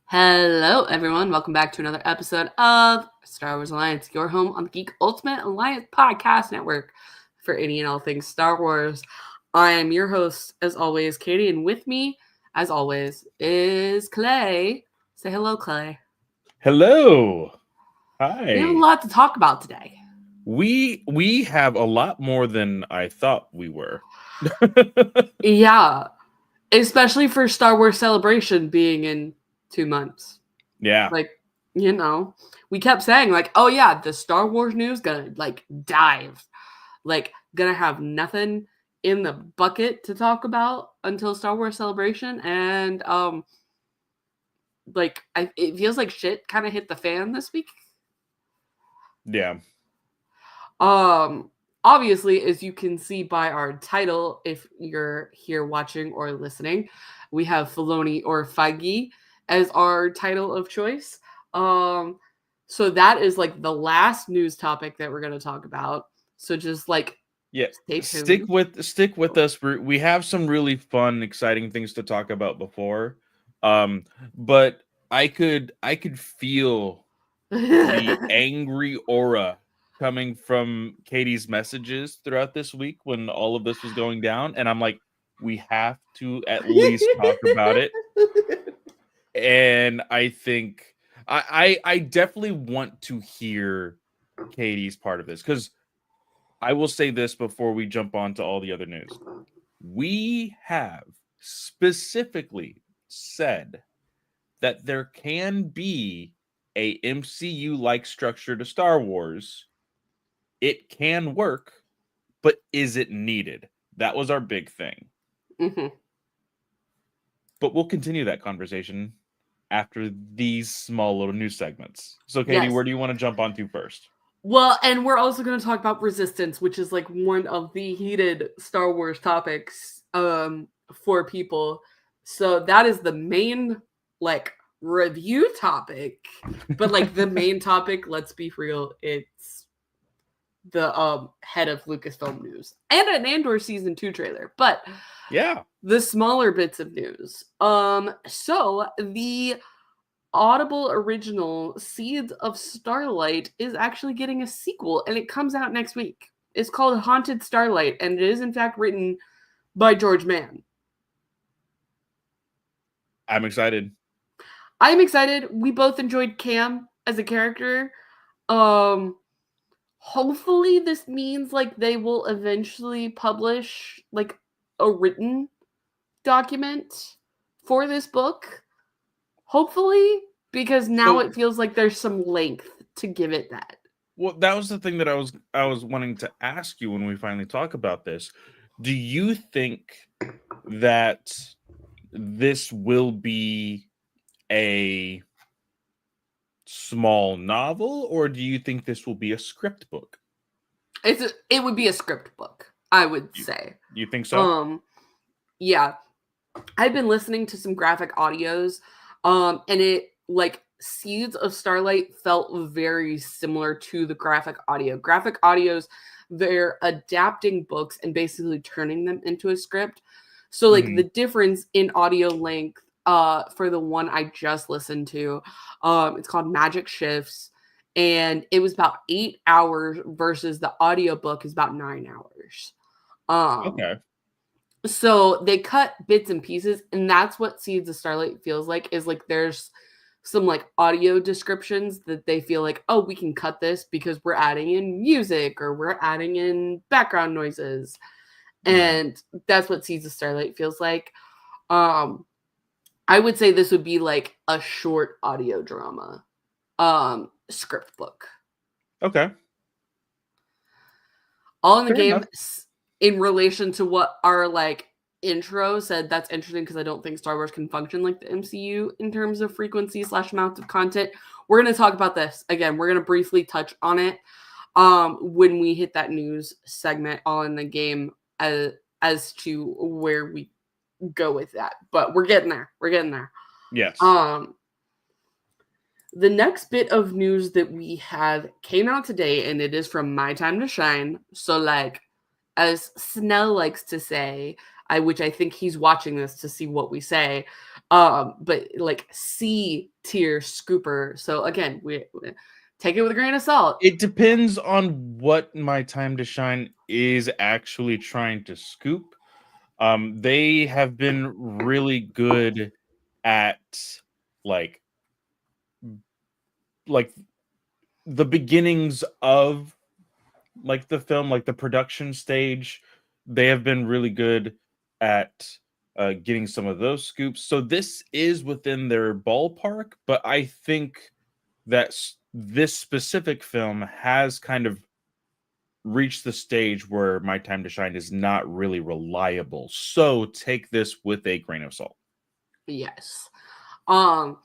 Hello, everyone. Welcome back to another episode of Star Wars Alliance, your home on the Geek Ultimate Alliance Podcast Network for any and all things Star Wars. I am your host, as always, Katie, and with me, as always, is Clay. Say hello, Clay. Hello. We have a Hi. lot to talk about today. We have a lot more than I thought we were. Yeah, especially for Star Wars Celebration being in 2 months. Yeah. Like, we kept saying, like, oh yeah, the Star Wars news gonna, like, dive. Like, gonna have nothing in the bucket to talk about until Star Wars Celebration, and it feels like shit kind of hit the fan this week. Yeah. Obviously, as you can see by our title, if you're here watching or listening, we have Filoni or Feige as our title of choice. So that is like the last news topic that we're gonna talk about. So just like Yeah. stay Stick tuned. with us. We have some really fun, exciting things to talk about before. But I could feel the angry aura coming from Katie's messages throughout this week when all of this was going down, and I'm like, we have to at least talk about it. And I think I definitely want to hear Katie's part of this, because I will say this before we jump on to all the other news. We have specifically said that there can be a MCU like structure to Star Wars. It can work, but is it needed? That was our big thing. Mhm. But we'll continue that conversation after these small little news segments. So, Katie, Yes. where do you want to jump onto first? Well, and we're also going to talk about Resistance, which is like one of the heated Star Wars topics for people. So that is the main like review topic. But like the main topic, let's be real, it's the head of Lucasfilm News and an Andor season 2 trailer. But Yeah. the smaller bits of news. So the Audible original Seeds of Starlight is actually getting a sequel, and it comes out next week. It's called Haunted Starlight, and it is in fact written by George Mann. I'm excited. I'm excited. We both enjoyed Cam as a character. Um Hopefully this means like they will eventually publish like a written document for this book. Hopefully, because now So, it feels like there's some length to give it that. well, that was the thing that I was wanting to ask you when we finally talk about this. Do you think that this will be a small novel, or do you think this will be a script book? It would be a script book, I would You, say. you think so? Um yeah, I've been listening to some graphic audios and it like Seeds of Starlight felt very similar to the graphic audio. Graphic audios, they're adapting books and basically turning them into a script. So like Hmm. the difference in audio length for the one I just listened to, it's called Magic Shifts, and it was about 8 hours versus the audiobook is about 9 hours. Um Okay. so they cut bits and pieces, and that's what Seeds of Starlight feels like, is like there's some like audio descriptions that they feel like, oh, we can cut this because we're adding in music or we're adding in background noises. Hmm. And that's what Seeds of Starlight feels like. Um, I would say this would be like a short audio drama script book. Okay. All in the Fair game enough. in relation to what our like intro said. That's interesting because I don't think Star Wars can function like the MCU in terms of frequency / amounts of content. We're going to talk about this again. We're going to briefly touch on it when we hit that news segment all in the game as to where we go with that. But we're getting there. We're getting there. Yes. um the next bit of news that we have came out today, and it is from My Time to Shine. So, like, as Snell likes to say, which I think he's watching this to see what we say. But like C tier scooper. So again, we take it with a grain of salt. It depends on what My Time to Shine is actually trying to scoop. They have been really good at like like the beginnings of like the film, like the production stage. They have been really good at getting some of those scoops. So this is within their ballpark, but I think that this specific film has kind of reached the stage where My Time to Shine is not really reliable. So take this with a grain of salt. Yes. Um,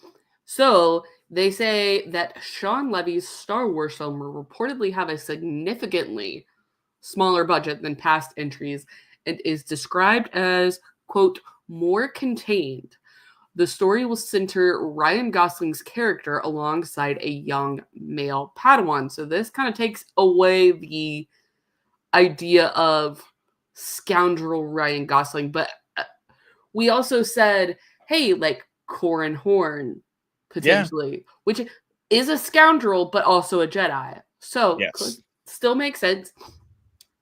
so they say that Sean Levy's Star Wars film will reportedly have a significantly smaller budget than past entries and is described as, quote, more contained. The story will center Ryan Gosling's character alongside a young male Padawan. So this kind of takes away the idea of scoundrel Ryan Gosling, but we also said, hey, like Corin Horn Yeah. potentially, which is a scoundrel but also a Jedi. So could Yes. still make sense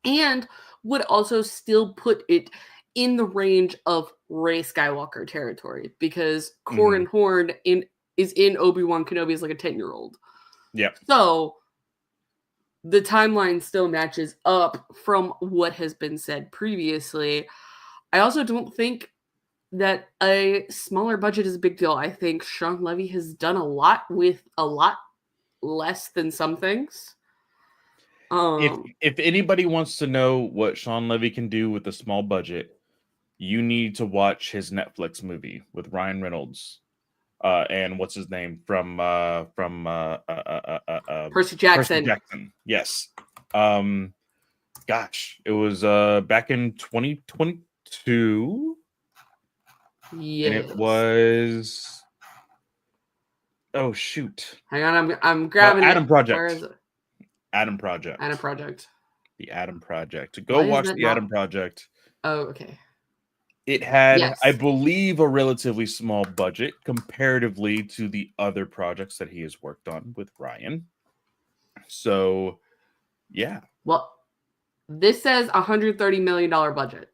and would also still put it in the range of Rey Skywalker territory because Corin Horn is in Obi-Wan Kenobi as like a 10-year-old. Yeah. So the timeline still matches up from what has been said previously. I also don't think that a smaller budget is a big deal. I think Sean Levy has done a lot with a lot less than some things. If anybody wants to know what Sean Levy can do with a small budget, you need to watch his Netflix movie with Ryan Reynolds. And what's his name Percy Percy Jackson. Jackson. Yes. Gosh, it was back in 2022. Yes. And it was oh shoot. Hang on, I'm grabbing Adam it. Project. Where is it? Adam Project. Adam Project. The Adam Project. Why Go is watch that the not- Adam Project. Oh, okay. It had, Yes. I believe, a relatively small budget comparatively to the other projects that he has worked on with Ryan. So, yeah. Well, this says $130 million budget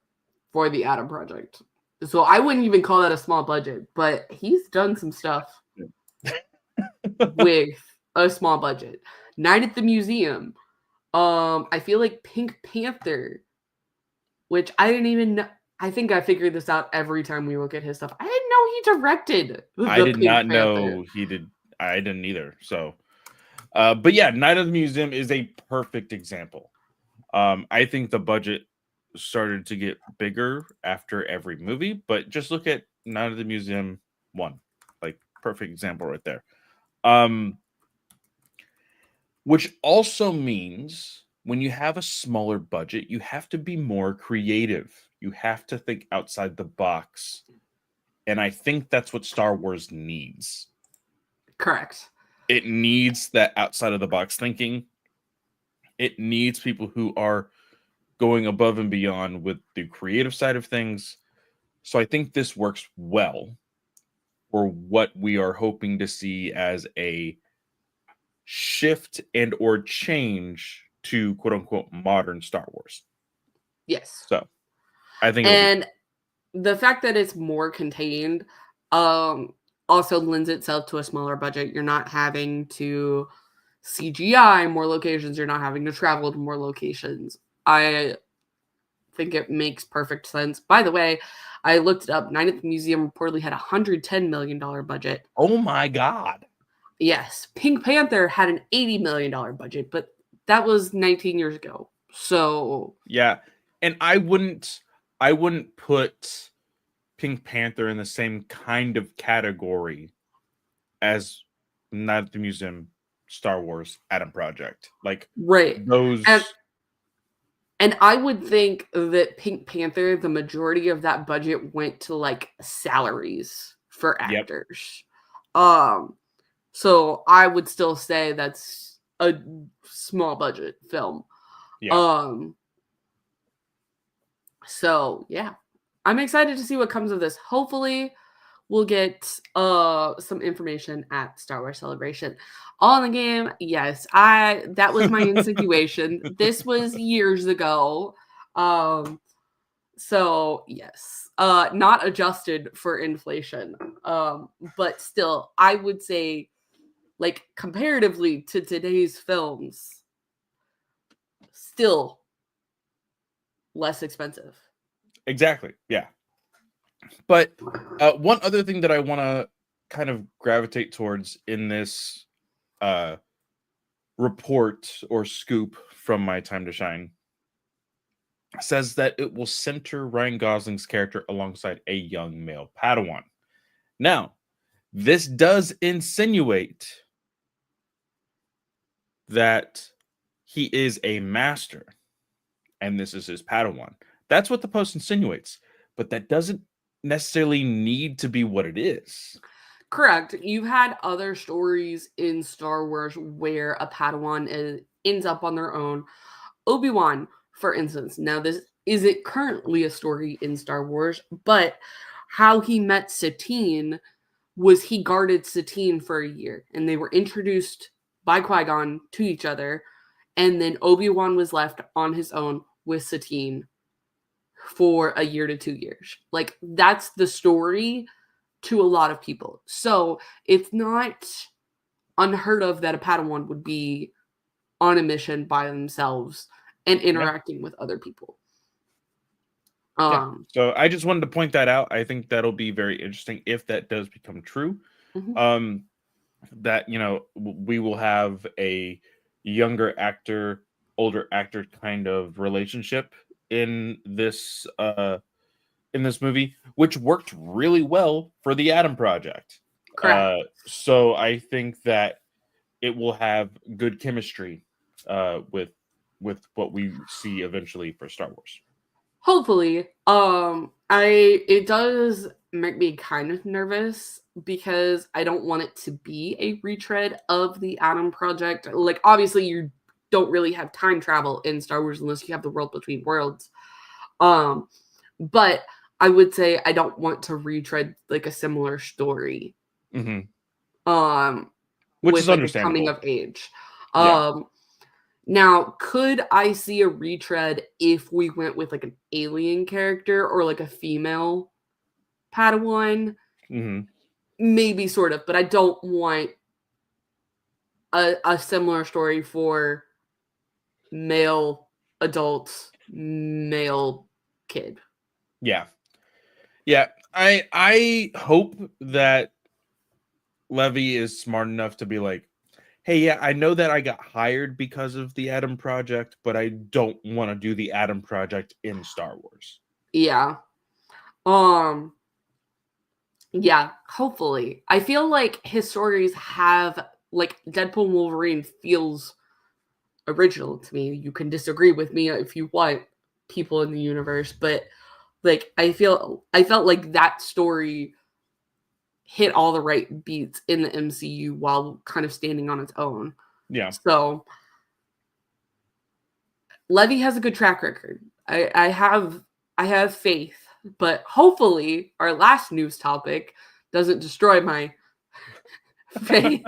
for the Adam Project. So I wouldn't even call that a small budget, but he's done some stuff with a small budget. Night at the Museum. I feel like Pink Panther, which I didn't even know. I think I figured this out every time we look at his stuff. I didn't know he directed. I did not know he did. I didn't either. So, but yeah, Night of the Museum is a perfect example. I think the budget started to get bigger after every movie, but just look at Night of the Museum 1, like perfect example right there. Which also means when you have a smaller budget, you have to be more creative. You have to think outside the box. And I think that's what Star Wars needs. Correct. It needs that outside of the box thinking. It needs people who are going above and beyond with the creative side of things. So I think this works well for what we are hoping to see as a shift and or change to quote unquote modern Star Wars. Yes. So I think and the fact that it's more contained also lends itself to a smaller budget. You're not having to CGI more locations. You're not having to travel to more locations. I think it makes perfect sense. By the way, I looked it up. Night at the Museum reportedly had a $110 million budget. Oh my God. Yes. Pink Panther had an $80 million budget, but that was 19 years ago. So yeah. And I wouldn't put Pink Panther in the same kind of category as Night at the Museum, Star Wars, Adam Project. Like right. Those And I would think that Pink Panther, the majority of that budget went to like salaries for actors. Yep. So I would still say that's a small budget film. Yeah. So yeah, I'm excited to see what comes of this. Hopefully we'll get some information at Star Wars Celebration. All in the game, yes. That was my insinuation. This was years ago. So yes. Not adjusted for inflation. But still, I would say, like, comparatively to today's films, still less expensive. Exactly. Yeah. But one other thing that I want to kind of gravitate towards in this report or scoop from My Time to Shine says that it will center Ryan Gosling's character alongside a young male Padawan. Now, this does insinuate that he is a master and this is his Padawan. That's what the post insinuates, but that doesn't necessarily need to be what it is. Correct. You've had other stories in Star Wars where a Padawan ends up on their own. Obi-Wan, for instance. Now, this isn't currently a story in Star Wars, but how he met Satine was he guarded Satine for a year, and they were introduced by Qui-Gon to each other, and then Obi-Wan was left on his own with Satine for a year to 2 years. Like, that's the story to a lot of people. So it's not unheard of that a Padawan would be on a mission by themselves and interacting with other people. Yeah. So I just wanted to point that out. I think that'll be very interesting if that does become true. Mm-hmm. That, you know, we will have a younger actor, older actor kind of relationship in this movie, which worked really well for the Adam Project. Correct. So I think that it will have good chemistry with what we see eventually for Star Wars. Hopefully. It does make me kind of nervous because I don't want it to be a retread of the Adam Project. Like, obviously you don't really have time travel in Star Wars unless you have the world between worlds. But I would say I don't want to retread like a similar story. Mm-hmm. Which with is like a understandable. coming of age. Yeah. Now, could I see a retread if we went with like an alien character or like a female Padawan? Mm-hmm. Maybe, sort of, but I don't want a similar story for male adult, male kid. Yeah. Yeah. I hope that Levy is smart enough to be like, hey, yeah, I know that I got hired because of the Adam Project, but I don't want to do the Adam Project in Star Wars. Yeah. Yeah, hopefully. I feel like his stories have, like, Deadpool and Wolverine feels original to me. You can disagree with me if you want, people in the universe, but like I felt like that story hit all the right beats in the MCU while kind of standing on its own. Yeah. So Levy has a good track record. I have faith, but hopefully our last news topic doesn't destroy my faith.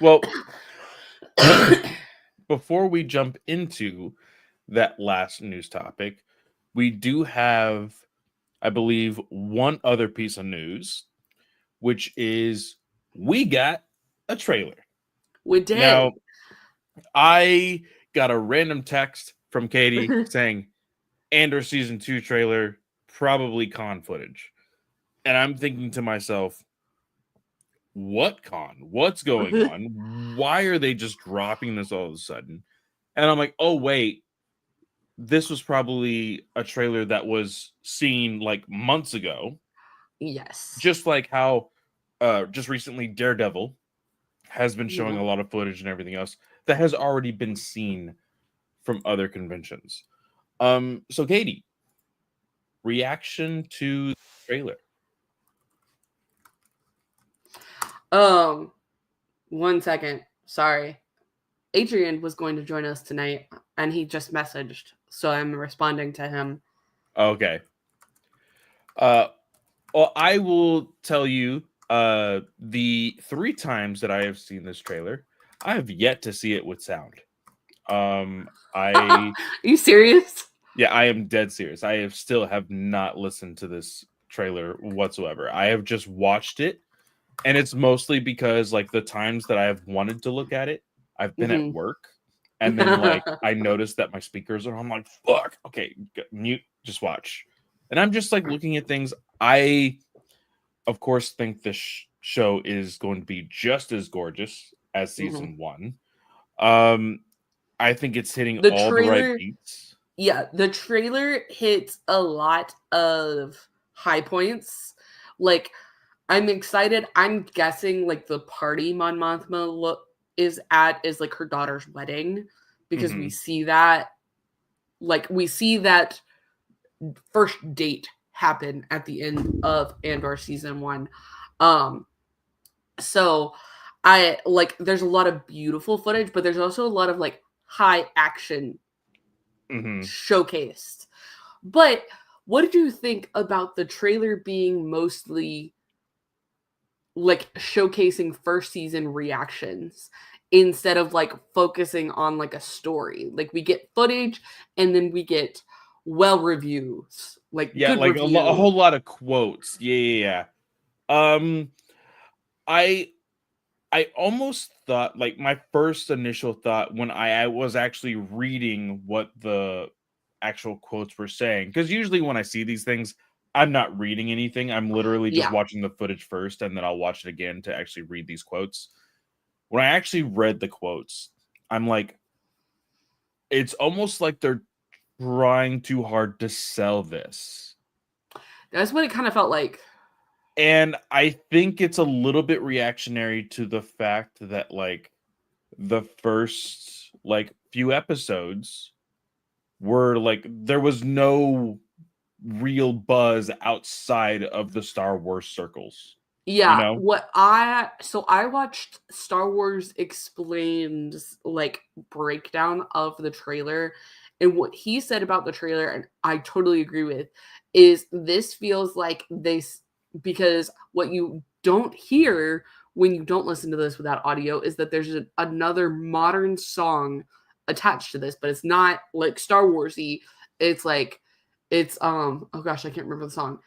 Well, before we jump into that last news topic, we do have, I believe, one other piece of news, which is we got a trailer. We did. Now, I got a random text from Katie saying, Andor season 2 trailer, probably con footage. And I'm thinking to myself, what con? What's going on? Why are they just dropping this all of a sudden? And I'm like, oh, wait, this was probably a trailer that was seen like months ago. Yes. Just like how just recently Daredevil has been showing a lot of footage and everything else that has already been seen from other conventions. So Katie, reaction to the trailer. 1 second. Sorry. Adrian was going to join us tonight and he just messaged, so I'm responding to him. Okay. Well, I will tell you, the 3 times that I have seen this trailer, I have yet to see it with sound. Are I you serious? Yeah, I am dead serious. I have still have not listened to this trailer whatsoever. I have just watched it, and it's mostly because like the times that I have wanted to look at it, I've been at Hmm. work, and then like I noticed that my speakers are on. I'm like, fuck, okay, mute, just watch. And I'm just like looking at things. I of course think this show is going to be just as gorgeous as Hmm. season 1. Um I think it's hitting The all the right trailer, beats. yeah, the trailer hits a lot of high points. Like, I'm excited. I'm guessing like the party Mon Mothma look is at is like her daughter's wedding, because Mhm. we see that first date happen at the end of Andor season 1. Um so I like there's a lot of beautiful footage, but there's also a lot of like high action Mhm. showcased. But what did you think about the trailer being mostly like showcasing first season reactions instead of like focusing on like a story? Like, we get footage and then we get reviews, like Yeah, good like a reviews. whole lot of quotes. Yeah. I I almost thought like my first initial thought when I was actually reading what the actual quotes were saying, because usually when I see these things, I'm not reading anything. I'm literally just Yeah. watching the footage first, and then I'll watch it again to actually read these quotes. When I actually read the quotes, I'm like, it's almost like they're trying too hard to sell this. That's what it kind of felt like. And I think it's a little bit reactionary to the fact that like the first like few episodes were like there was no real buzz outside of the Star Wars circles, you Yeah, know? I watched Star Wars Explained like breakdown of the trailer, and what he said about the trailer, and I totally agree with, is this feels like because what you don't hear when you don't listen to this without audio is that there's another modern song attached to this, but it's not like Star Warsy. It's like oh gosh, I can't remember the song.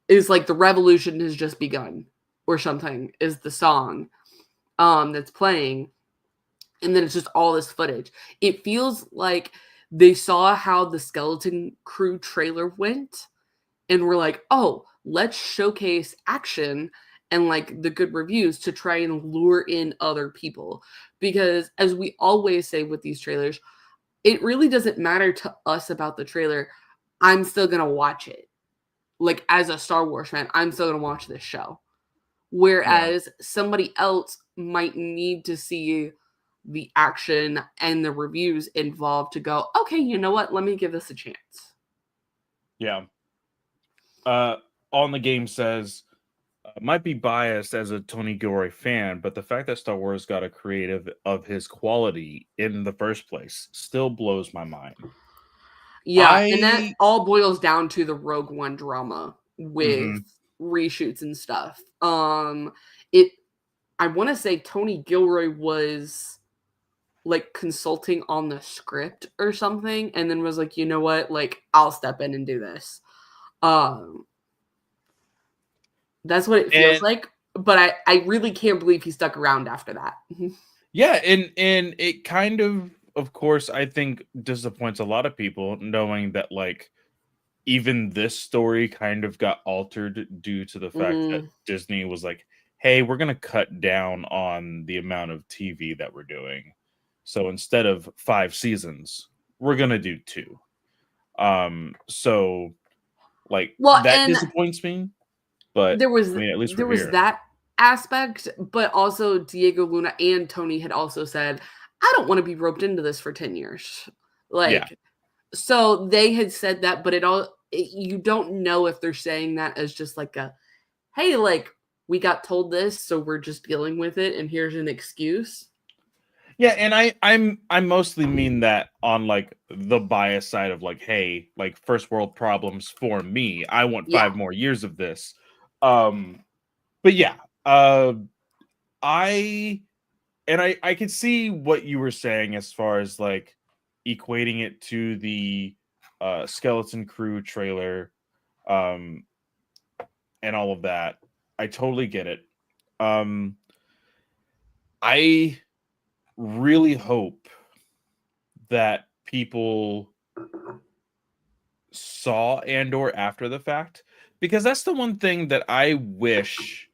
Is like the revolution has just begun or something is the song that's playing, and then it's just all this footage. It feels like they saw how the Skeleton Crew trailer went and were like, oh, let's showcase action and like the good reviews to try and lure in other people, because as we always say with these trailers, it really doesn't matter to us about the trailer. I'm still gonna watch it. Like, as a Star Wars fan, I'm still gonna watch this show. Yeah. Whereas somebody else might need to see the action and the reviews involved to go, okay, you know what? Let me give this a chance. Yeah. Uh on the game says might be biased as a Tony Gilroy fan, but the fact that Star Wars got a creative of his quality in the first place still blows my mind. Yeah, and that I all boils down to the Rogue One drama with Mhm. reshoots and stuff. It I want to say Tony Gilroy was like consulting on the script or something, and then was like, you know what, like I'll step in and do this. Um, that's what it feels and like. But I really can't believe he stuck around after that. yeah, and it kind of course, I think disappoints a lot of people knowing that like even this story kind of got altered due to the fact that Mm, Disney was like, "Hey, we're going to cut down on the amount of TV that we're doing. So instead of 5 seasons, we're going to do 2." So like well, that and disappoints me, but there was I mean, at least we're there was here. that aspect, but also Diego Luna and Tony had also said, I don't want to be roped into this for 10 years. Yeah. Like, so they had said that, but you don't know if they're saying that as just like a, hey, like we got told this, so we're just dealing with it, and here's an excuse. Yeah, and I mostly mean that on like the bias side of like, hey, like first world problems for me. I want Yeah. 5 more years of this. But yeah, I could see what you were saying as far as like equating it to the Skeleton Crew trailer, and all of that. I totally get it. I really hope that people saw Andor after the fact, because that's the one thing that I wish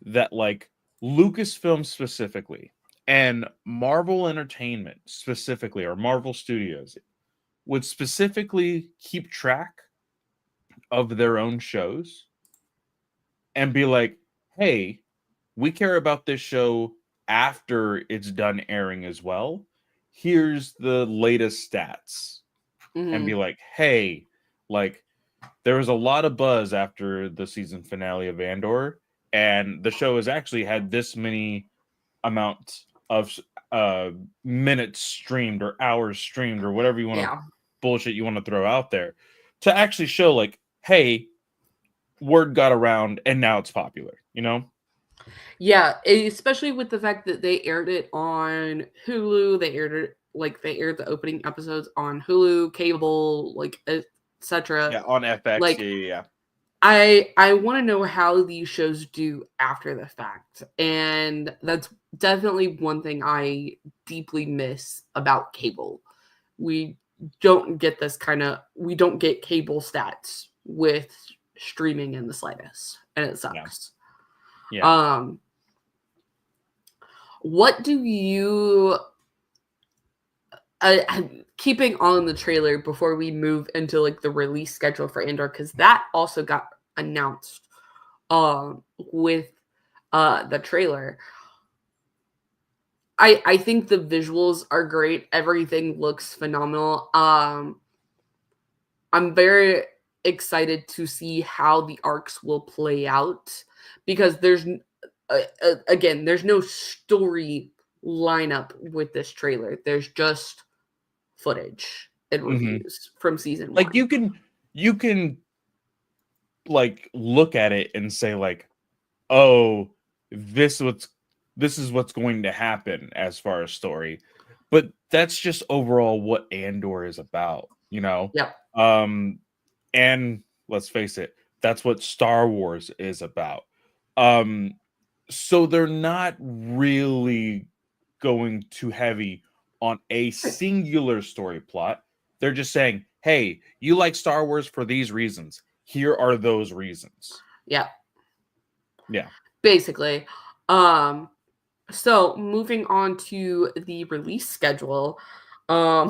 that like Lucasfilm specifically and Marvel Entertainment specifically, or Marvel Studios, would specifically keep track of their own shows and be like, hey, we care about this show after it's done airing as well. Here's the latest stats. And be like, hey, like, there was a lot of buzz after the season finale of Andor, and the show has actually had this many amount of minutes streamed or hours streamed or whatever you want to bullshit you want to throw out there, to actually show like, hey, word got around and now it's popular, you know? Yeah, especially with the fact that they aired it on Hulu. They aired the opening episodes on Hulu, cable, like etc. Yeah, on FX. Like, yeah. I want to know how these shows do after the fact, and that's definitely one thing I deeply miss about cable. We don't get we don't get cable stats with streaming in the slightest, and it sucks. Yeah. What do you keeping on the trailer before we move into like the release schedule for Andor, because that also got announced with the trailer. I think the visuals are great. Everything looks phenomenal. I'm very excited to see how the arcs will play out, because there's no story lineup with this trailer. There's just footage and reviews from season like 1. You can like look at it and say like, oh, this is what's going to happen as far as story, but that's just overall what Andor is about, you know? Yep. And let's face it, that's what Star Wars is about. So they're not really going too heavy on a singular story plot. They're just saying, hey, you like Star Wars for these reasons. Here are those reasons. Yeah. Yeah. Basically. So moving on to the release schedule, I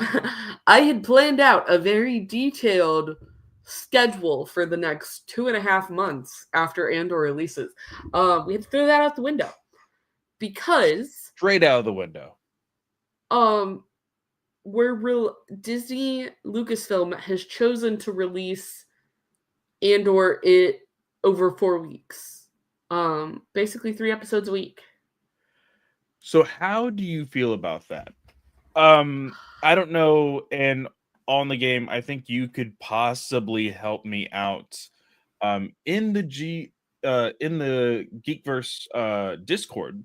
had planned out a very detailed schedule for the next 2.5 months after Andor releases. We had to throw that out the window because straight out of the window. Disney Lucasfilm has chosen to release Andor over 4 weeks. Basically 3 episodes a week. So how do you feel about that? I don't know, and on the game, I think you could possibly help me out. In the Geekverse Discord,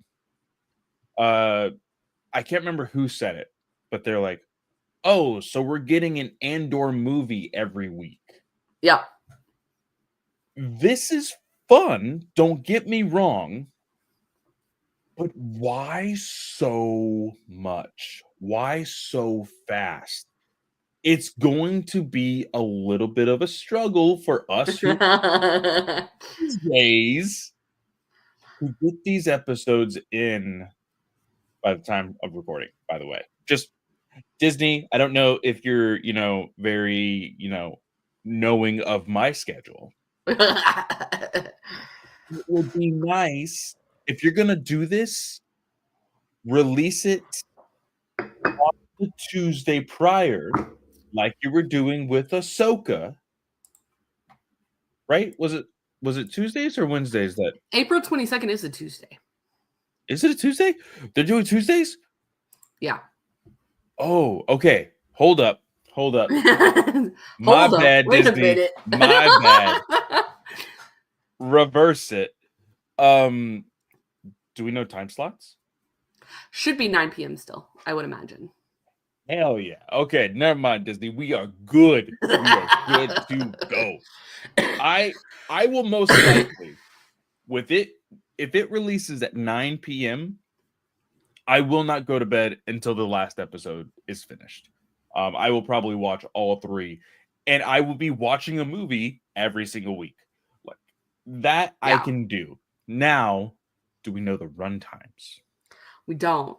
I can't remember who said it, but they're like, oh, so we're getting an Andor movie every week. Yeah. This is fun, don't get me wrong, but why so much? Why so fast? It's going to be a little bit of a struggle for us who these days to get these episodes in by the time of recording, by the way. Just Disney, I don't know if you're, very, knowing of my schedule. It would be nice if you're going to do this, release it on the Tuesday prior, like you were doing with Ahsoka. Right? Was it Tuesdays or Wednesdays that April 22nd is a Tuesday. Is it a Tuesday? They're doing Tuesdays? Yeah. Oh, okay. Hold up. My Hold up. bad, Wait Disney. a minute. My bad. reverse it. Do we know time slots? Should be 9 p.m. still, I would imagine. Hell yeah. Okay, never mind, Disney. We are good. We are good to go. I will most likely, with it, if it releases at 9 p.m., I will not go to bed until the last episode is finished. I will probably watch all 3, and I will be watching a movie every single week. Like that, I Yeah. can do. Now, do we know the run times? We don't.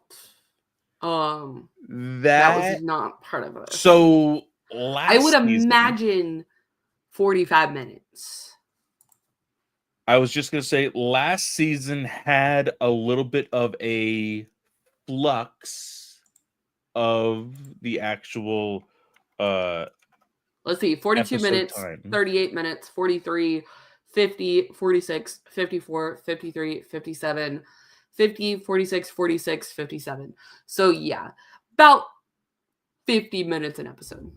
That That was not part of it. so I would last season, imagine 45 minutes. I was just gonna say last season had a little bit of a flux of the actual Let's see, 42 episode minutes, time. 38 minutes, 43, 50, 46, 54, 53, 57, 50, 46, 46, 57. So yeah, about 50 minutes an episode.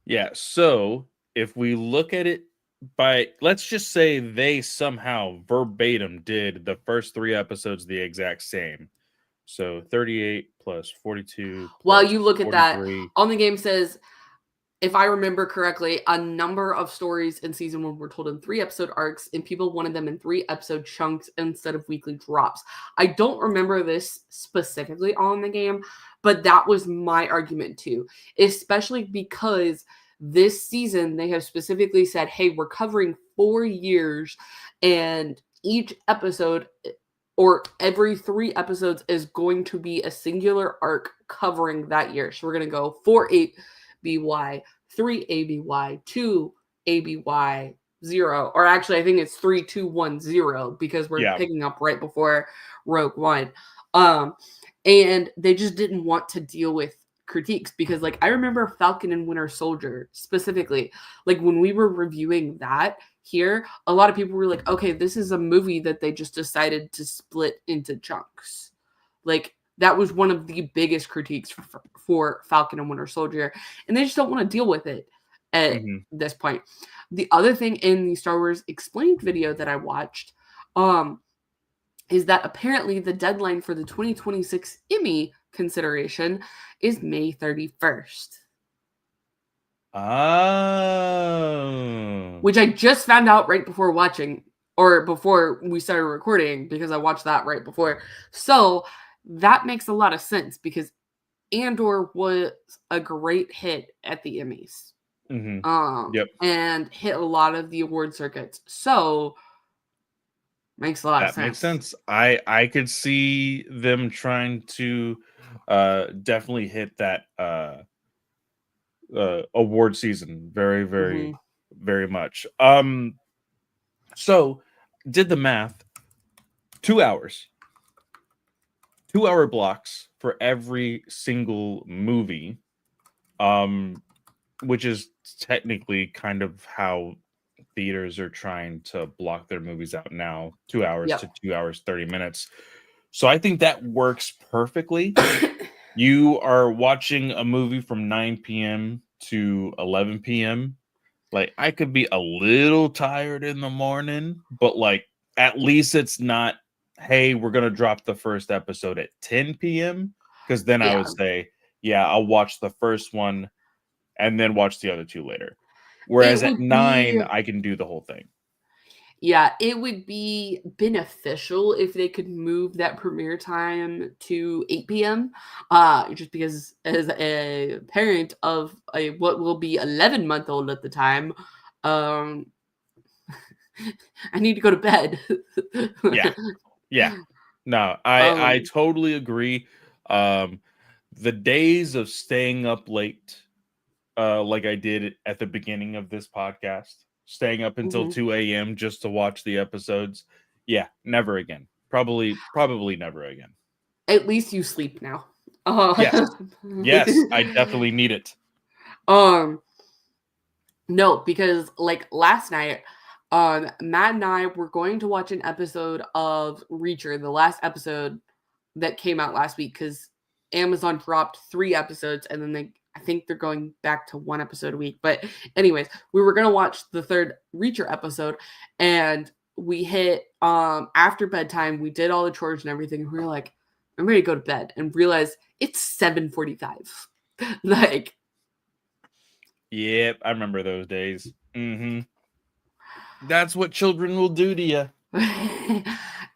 Yeah, so if we look at it by, let's just say they somehow verbatim did the first 3 episodes the exact same. So 38 plus 42 While plus you look at that, 43. on the game says, if I remember correctly, a number of stories in season 1 were told in 3 episode arcs, and people wanted them in 3 episode chunks instead of weekly drops. I don't remember this specifically on the game, but that was my argument too, especially because this season they have specifically said, hey, we're covering 4 years, and each episode or every 3 episodes is going to be a singular arc covering that year. So we're going to go 4 ABY, 3 ABY, 2 ABY, 0. Or actually, I think it's 3, 2, 1, 0 because we're picking up right before Rogue One. And they just didn't want to deal with critiques because, like, I remember Falcon and Winter Soldier specifically. Like, when we were reviewing that here, a lot of people were like, okay, this is a movie that they just decided to split into chunks. Like, that was one of the biggest critiques for Falcon and Winter Soldier, and they just don't want to deal with it at this point. The other thing in the Star Wars Explained video that I watched is that apparently the deadline for the 2026 Emmy consideration is May 31st. Oh. Which I just found out right before watching, or before we started recording, because I watched that right before. So that makes a lot of sense because Andor was a great hit at the Emmys. And hit a lot of the award circuits. So makes a lot of sense. That makes sense. I could see them trying to definitely hit that award season very, very, very much. So did the math. 2 hours. 2-hour blocks for every single movie. Which is technically kind of how theaters are trying to block their movies out now. 2 hours to 2 hours 30 minutes. So I think that works perfectly. You are watching a movie from 9 p.m. to 11 p.m. Like, I could be a little tired in the morning, but like at least it's not, hey, we're gonna drop the first episode at 10 p.m. Because then I would say, yeah, I'll watch the first one and then watch the other 2 later. Whereas at 9, I can do the whole thing. Yeah, it would be beneficial if they could move that premiere time to 8 p.m. Just because as a parent of a what will be 11-month-old at the time, I need to go to bed. Yeah. No, I totally agree. The days of staying up late, like I did at the beginning of this podcast, staying up until 2 a.m. just to watch the episodes. Yeah, never again. Probably never again. At least you sleep now. Yes, I definitely need it. No, because like last night, Matt and I were going to watch an episode of Reacher, the last episode that came out last week, because Amazon dropped 3 episodes and then I think they're going back to 1 episode a week. But anyways, we were going to watch the 3rd Reacher episode, and we hit after bedtime, we did all the chores and everything, and we were like, I'm ready to go to bed, and realized it's 7:45. Like, Yep, I remember those days. That's what children will do to you.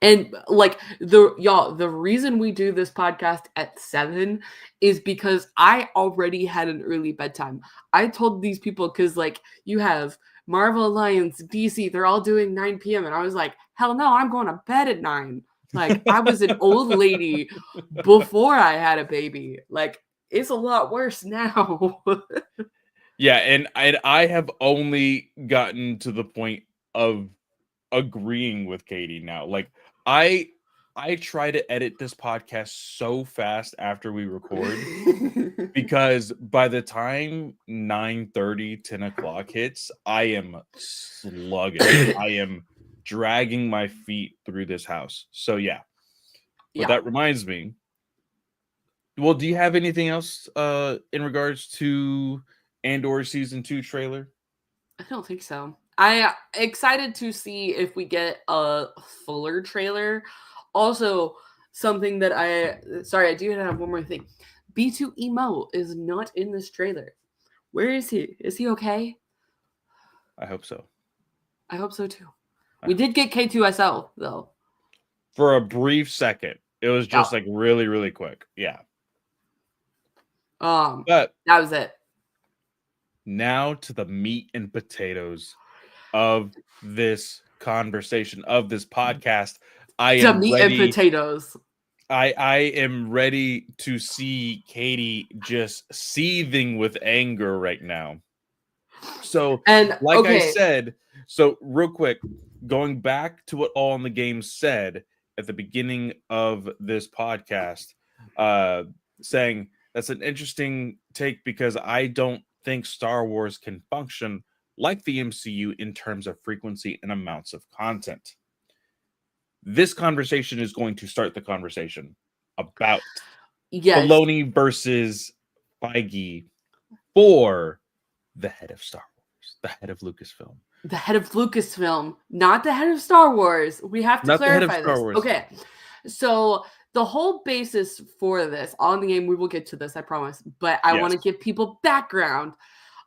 and like the reason we do this podcast at 7 is because I already had an early bedtime. I told these people, because like you have Marvel Alliance, DC, they're all doing 9 p.m. and I was like, hell no, I'm going to bed at 9. Like, I was an old lady before I had a baby. Like, it's a lot worse now. Yeah, and I have only gotten to the point of agreeing with Katie now. Like, I try to edit this podcast so fast after we record, because by the time 9:30, 10 o'clock hits, I am sluggish. I am dragging my feet through this house. So yeah. But that reminds me. Well, do you have anything else in regards to Andor season 2 trailer? I don't think so. I excited to see if we get a fuller trailer. Also, something that I do have one more thing. B2 Emo is not in this trailer. Where is he? Is he okay? I hope so. I hope so too. We did get K2SO though. For a brief second. It was just like really, really quick. Yeah. But that was it. Now to the meat and potatoes of this conversation, of this podcast. I am meat ready. And potatoes. I am ready to see Katie just seething with anger right now. So, and like I said, so real quick, going back to what All in the Game said at the beginning of this podcast, saying that's an interesting take, because I don't think Star Wars can function like the MCU in terms of frequency and amounts of content. This conversation is going to start the conversation about Filoni versus Feige for the head of Star Wars, the head of Lucasfilm. The head of Lucasfilm, not the head of Star Wars. We have to clarify this. Okay, so the whole basis for this, on the game, we will get to this, I promise. But I want to give people background.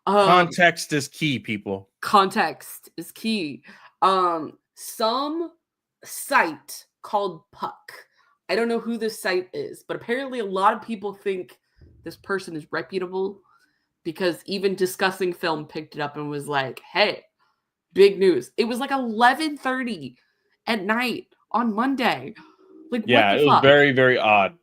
Context is key, people. Context is key. Some site called Puck. I don't know who this site is, but apparently a lot of people think this person is reputable, because even Discussing Film picked it up and was like, hey, big news. It was like 11:30 at night on Monday. Like, yeah, what the it was fuck? very, very odd.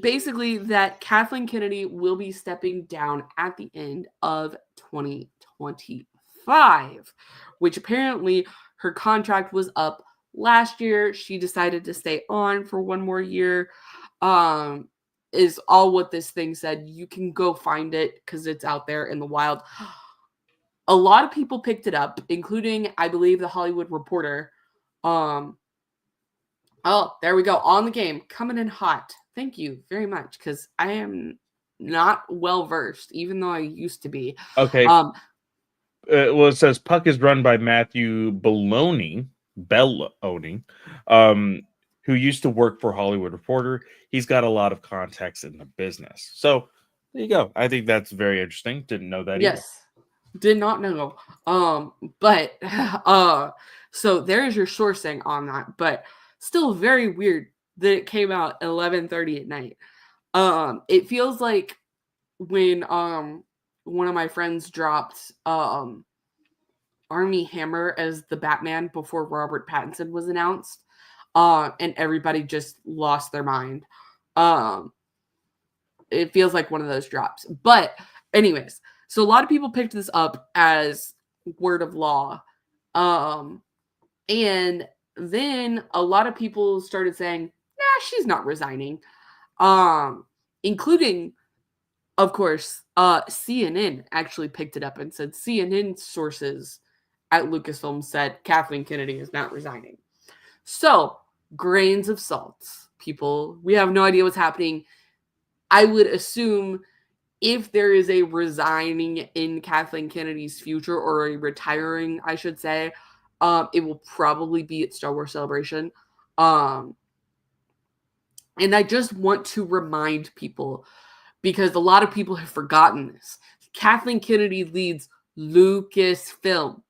Basically that Kathleen Kennedy will be stepping down at the end of 2025, which apparently her contract was up last year. She decided to stay on for one more year. Is all what this thing said. You can go find it because it's out there in the wild. A lot of people picked it up, including, I believe, the Hollywood Reporter. Oh, there we go. On the Game, coming in hot. Thank you very much, because I am not well versed, even though I used to be. Okay. Well, it says Puck is run by Matthew Belloni, who used to work for Hollywood Reporter. He's got a lot of contacts in the business. So there you go. I think that's very interesting. Didn't know that either. Did not know. But so there's your sourcing on that. But still very weird that it came out at 11:30 at night. It feels like when one of my friends dropped Armie Hammer as the Batman before Robert Pattinson was announced, and everybody just lost their mind. It feels like one of those drops. But anyways, so a lot of people picked this up as word of law. And then a lot of people started saying, nah, she's not resigning. Including, of course, CNN actually picked it up and said CNN sources at Lucasfilm said Kathleen Kennedy is not resigning. So, grains of salt, people. We have no idea what's happening. I would assume if there is a resigning in Kathleen Kennedy's future, or a retiring, I should say, it will probably be at Star Wars Celebration. And I just want to remind people, because a lot of people have forgotten this. Kathleen Kennedy leads Lucasfilm.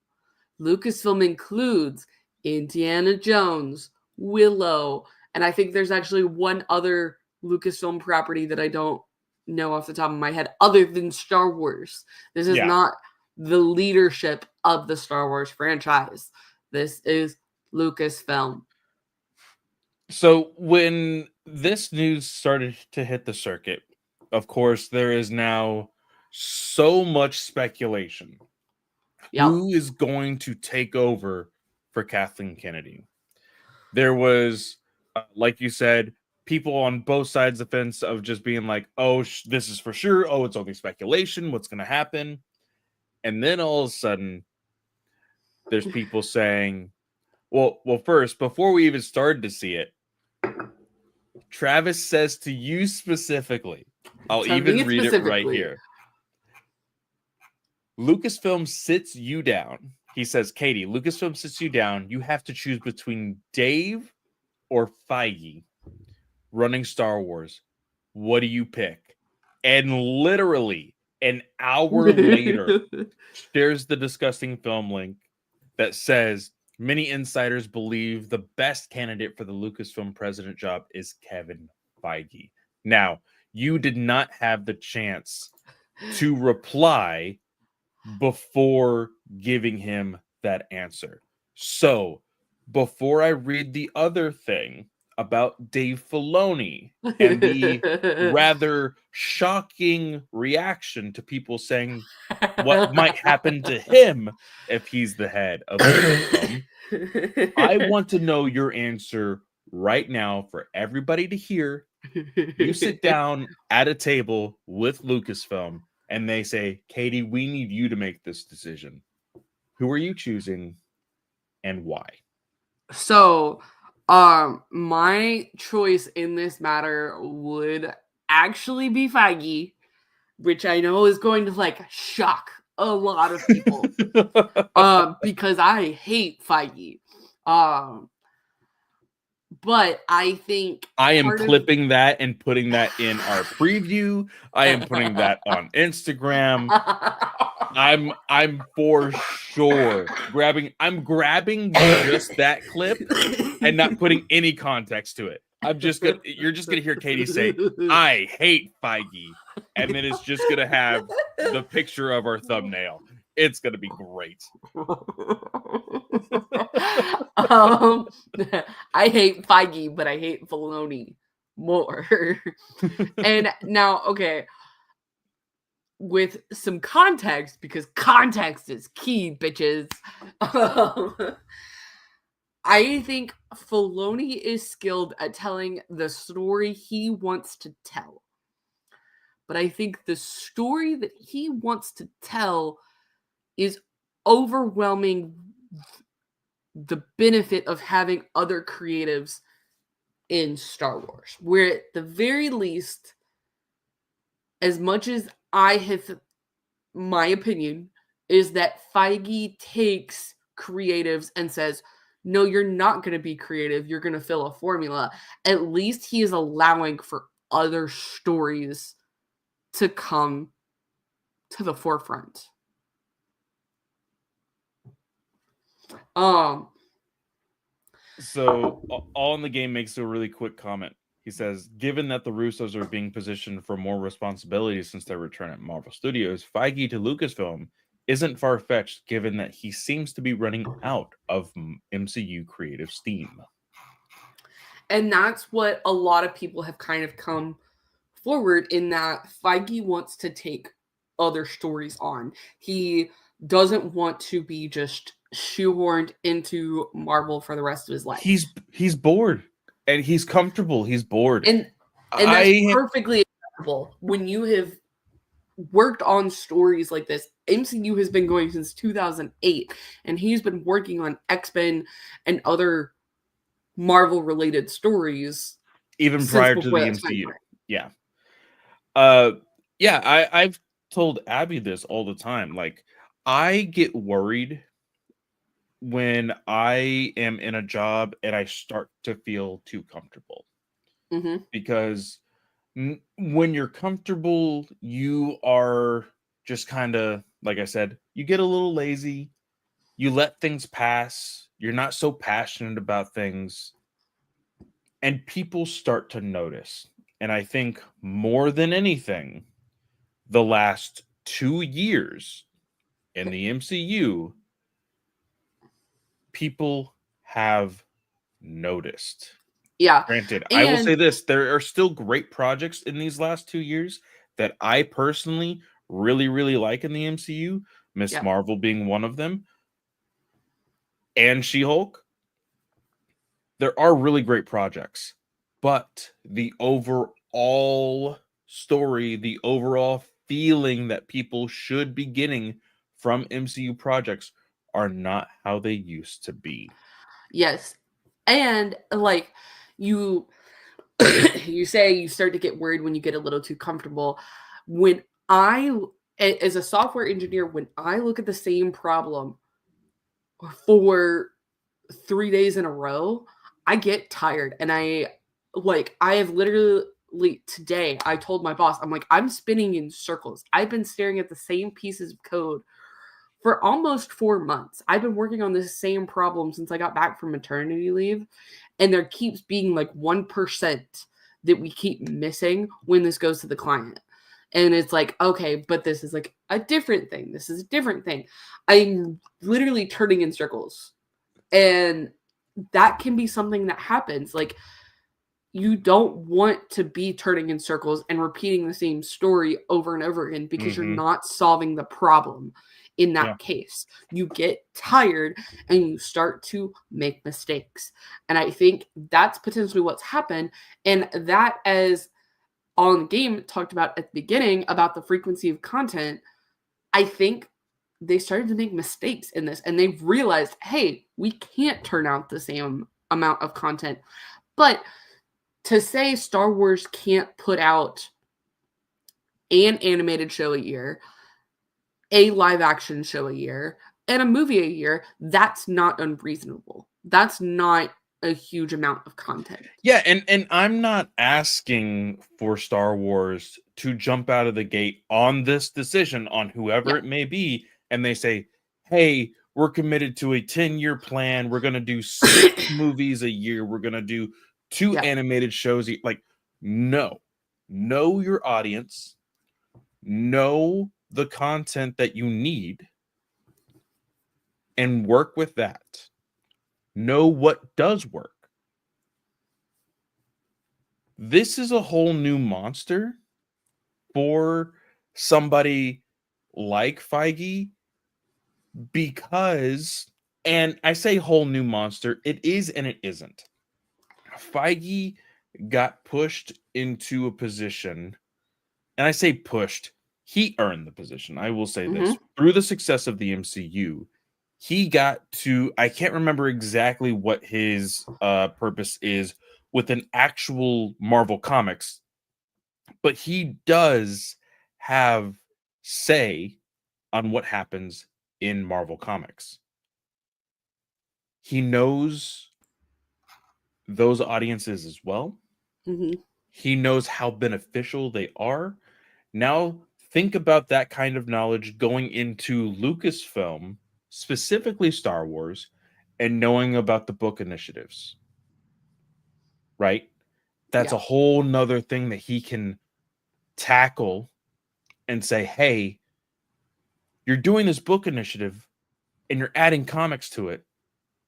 Lucasfilm includes Indiana Jones, Willow, and I think there's actually one other Lucasfilm property that I don't know off the top of my head other than Star Wars. This is not the leadership of the Star Wars franchise. This is Lucasfilm. So when this news started to hit the circuit, of course, there is now so much speculation. Yep. Who is going to take over for Kathleen Kennedy? There was, like you said, people on both sides of the fence of just being like, oh, this is for sure. Oh, it's only speculation. What's going to happen? And then all of a sudden, there's people saying, well, first, before we even started to see it, Travis says to you specifically, I'll even read it right here. Lucasfilm sits you down. He says, Katie, Lucasfilm sits you down. You have to choose between Dave or Feige running Star Wars. What do you pick? And literally an hour later, there's the disgusting film link that says, many insiders believe the best candidate for the Lucasfilm president job is Kevin Feige. Now, you did not have the chance to reply before giving him that answer. So, before I read the other thing about Dave Filoni and the rather shocking reaction to people saying what might happen to him if he's the head of Lucasfilm, I want to know your answer right now for everybody to hear. You sit down at a table with Lucasfilm and they say, Katie, we need you to make this decision. Who are you choosing and why? So, my choice in this matter would actually be Feige, which I know is going to shock a lot of people. Because I hate Feige. But I think I am clipping that and putting that in our preview. I am putting that on Instagram. I'm for sure grabbing just that clip and not putting any context to it. You're just gonna hear Katie say, I hate Feige, and then it's just gonna have the picture of our thumbnail. It's gonna be great. I hate Feige, but I hate Filoni more. And now, okay, with some context, because context is key, bitches. I think Filoni is skilled at telling the story he wants to tell. But I think the story that he wants to tell is overwhelming the benefit of having other creatives in Star Wars. Where at the very least, as much as I have, my opinion is that Feige takes creatives and says, no, you're not going to be creative. You're going to fill a formula. At least he is allowing for other stories to come to the forefront. So All in the Game makes a really quick comment. He says, given that the Russos are being positioned for more responsibility since their return at Marvel Studios, Feige to Lucasfilm isn't far-fetched given that he seems to be running out of MCU creative steam. And that's what a lot of people have kind of come forward in that Feige wants to take other stories on. He doesn't want to be just shoehorned into Marvel for the rest of his life. He's bored and he's comfortable. He's bored. And that's perfectly acceptable when you have worked on stories like this. MCU has been going since 2008, and he's been working on X-Men and other Marvel-related stories even prior to the MCU. Yeah. Yeah, I've told Abby this all the time. Like, I get worried when I am in a job and I start to feel too comfortable Mm-hmm. because when you're comfortable, you are just kind of, like I said, you get a little lazy, you let things pass, you're not so passionate about things, and people start to notice. And I think more than anything, the last 2 years in the MCU, people have noticed. Yeah. Granted, I will say And this, there are still great projects in these last 2 years that I personally really, really like in the MCU, Miss yeah. Marvel being one of them, and She-Hulk. There are really great projects, but the overall story, the overall feeling that people should be getting from MCU projects are not how they used to be. Yes. And like you you say you start to get worried when you get a little too comfortable. When I as a software engineer, when I look at the same problem for 3 days in a row, I get tired and I have literally today I told my boss, I'm like, I'm spinning in circles. I've been staring at the same pieces of code for almost 4 months. I've been working on this same problem since I got back from maternity leave, and there keeps being like 1% that we keep missing when this goes to the client. And it's like, okay, but this is like a different thing. This is a different thing. I'm literally turning in circles. And that can be something that happens. Like, you don't want to be turning in circles and repeating the same story over and over again because you're Mhm. not solving the problem in Yeah. that case. You get tired and you start to make mistakes. And I think that's potentially what's happened. And that, as On Game talked about at the beginning about the frequency of content, I think they started to make mistakes in this and they've realized, hey, we can't turn out the same amount of content. But to say Star Wars can't put out an animated show a year, a live action show a year, and a movie a year, that's not unreasonable. That's not a huge amount of content. Yeah, and I'm not asking for Star Wars to jump out of the gate on this decision on whoever Yeah. it may be, and they say, "Hey, we're committed to a 10-year plan. We're gonna do 6 movies a year. We're gonna do 2 yeah. animated shows." Like, no, know your audience, know the content that you need, and work with that. Know what does work. This is a whole new monster for somebody like Feige because, and I say whole new monster, it is and it isn't. Feige got pushed into a position, and I say pushed, he earned the position. I will say this hmm through the success of the MCU. He got to, I can't remember exactly what his purpose is with an actual Marvel Comics, but he does have say on what happens in Marvel Comics. He knows those audiences as well. hmm He knows how beneficial they are. Now, think about that kind of knowledge going into Lucasfilm, specifically Star Wars, and knowing about the book initiatives, right? That's Yeah. a whole nother thing that he can tackle and say, hey, you're doing this book initiative and you're adding comics to it.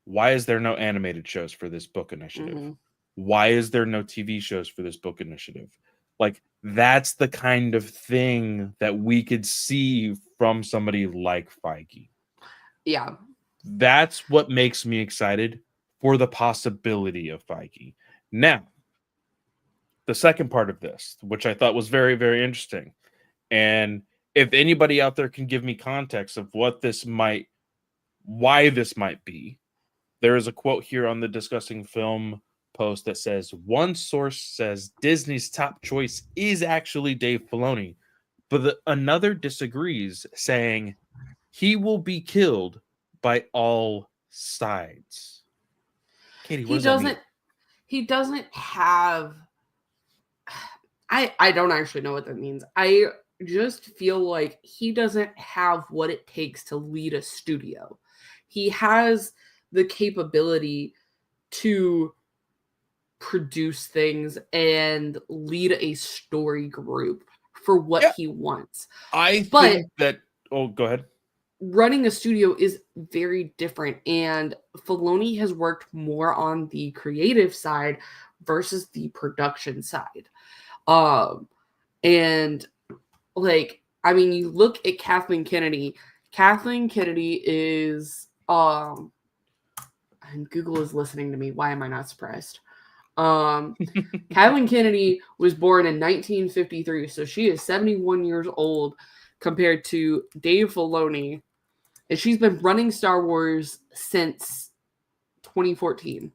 Why is there no animated shows for this book initiative? hmm Why is there no TV shows for this book initiative? Like, that's the kind of thing that we could see from somebody like Feige. Yeah. That's what makes me excited for the possibility of Feige. Now, the second part of this, which I thought was very, very interesting. And if anybody out there can give me context of why this might be, there is a quote here on the Discussing Film post that says, one source says Disney's top choice is actually Dave Filoni, But another disagrees, saying he will be killed by all sides. Katie, what He does that mean? doesn't. He doesn't have. I don't actually know what that means. I just feel like he doesn't have what it takes to lead a studio. He has the capability to produce things and lead a story group for what Yeah, he wants. I But think that. Oh, go ahead. running a studio is very different, and Filoni has worked more on the creative side versus the production side. Um and like, I mean, you look at Kathleen Kennedy. Kathleen Kennedy is and Google is listening to me. Why am I not surprised? Kathleen Kennedy was born in 1953, so she is 71 years old compared to Dave Filoni, and she's been running Star Wars since 2014.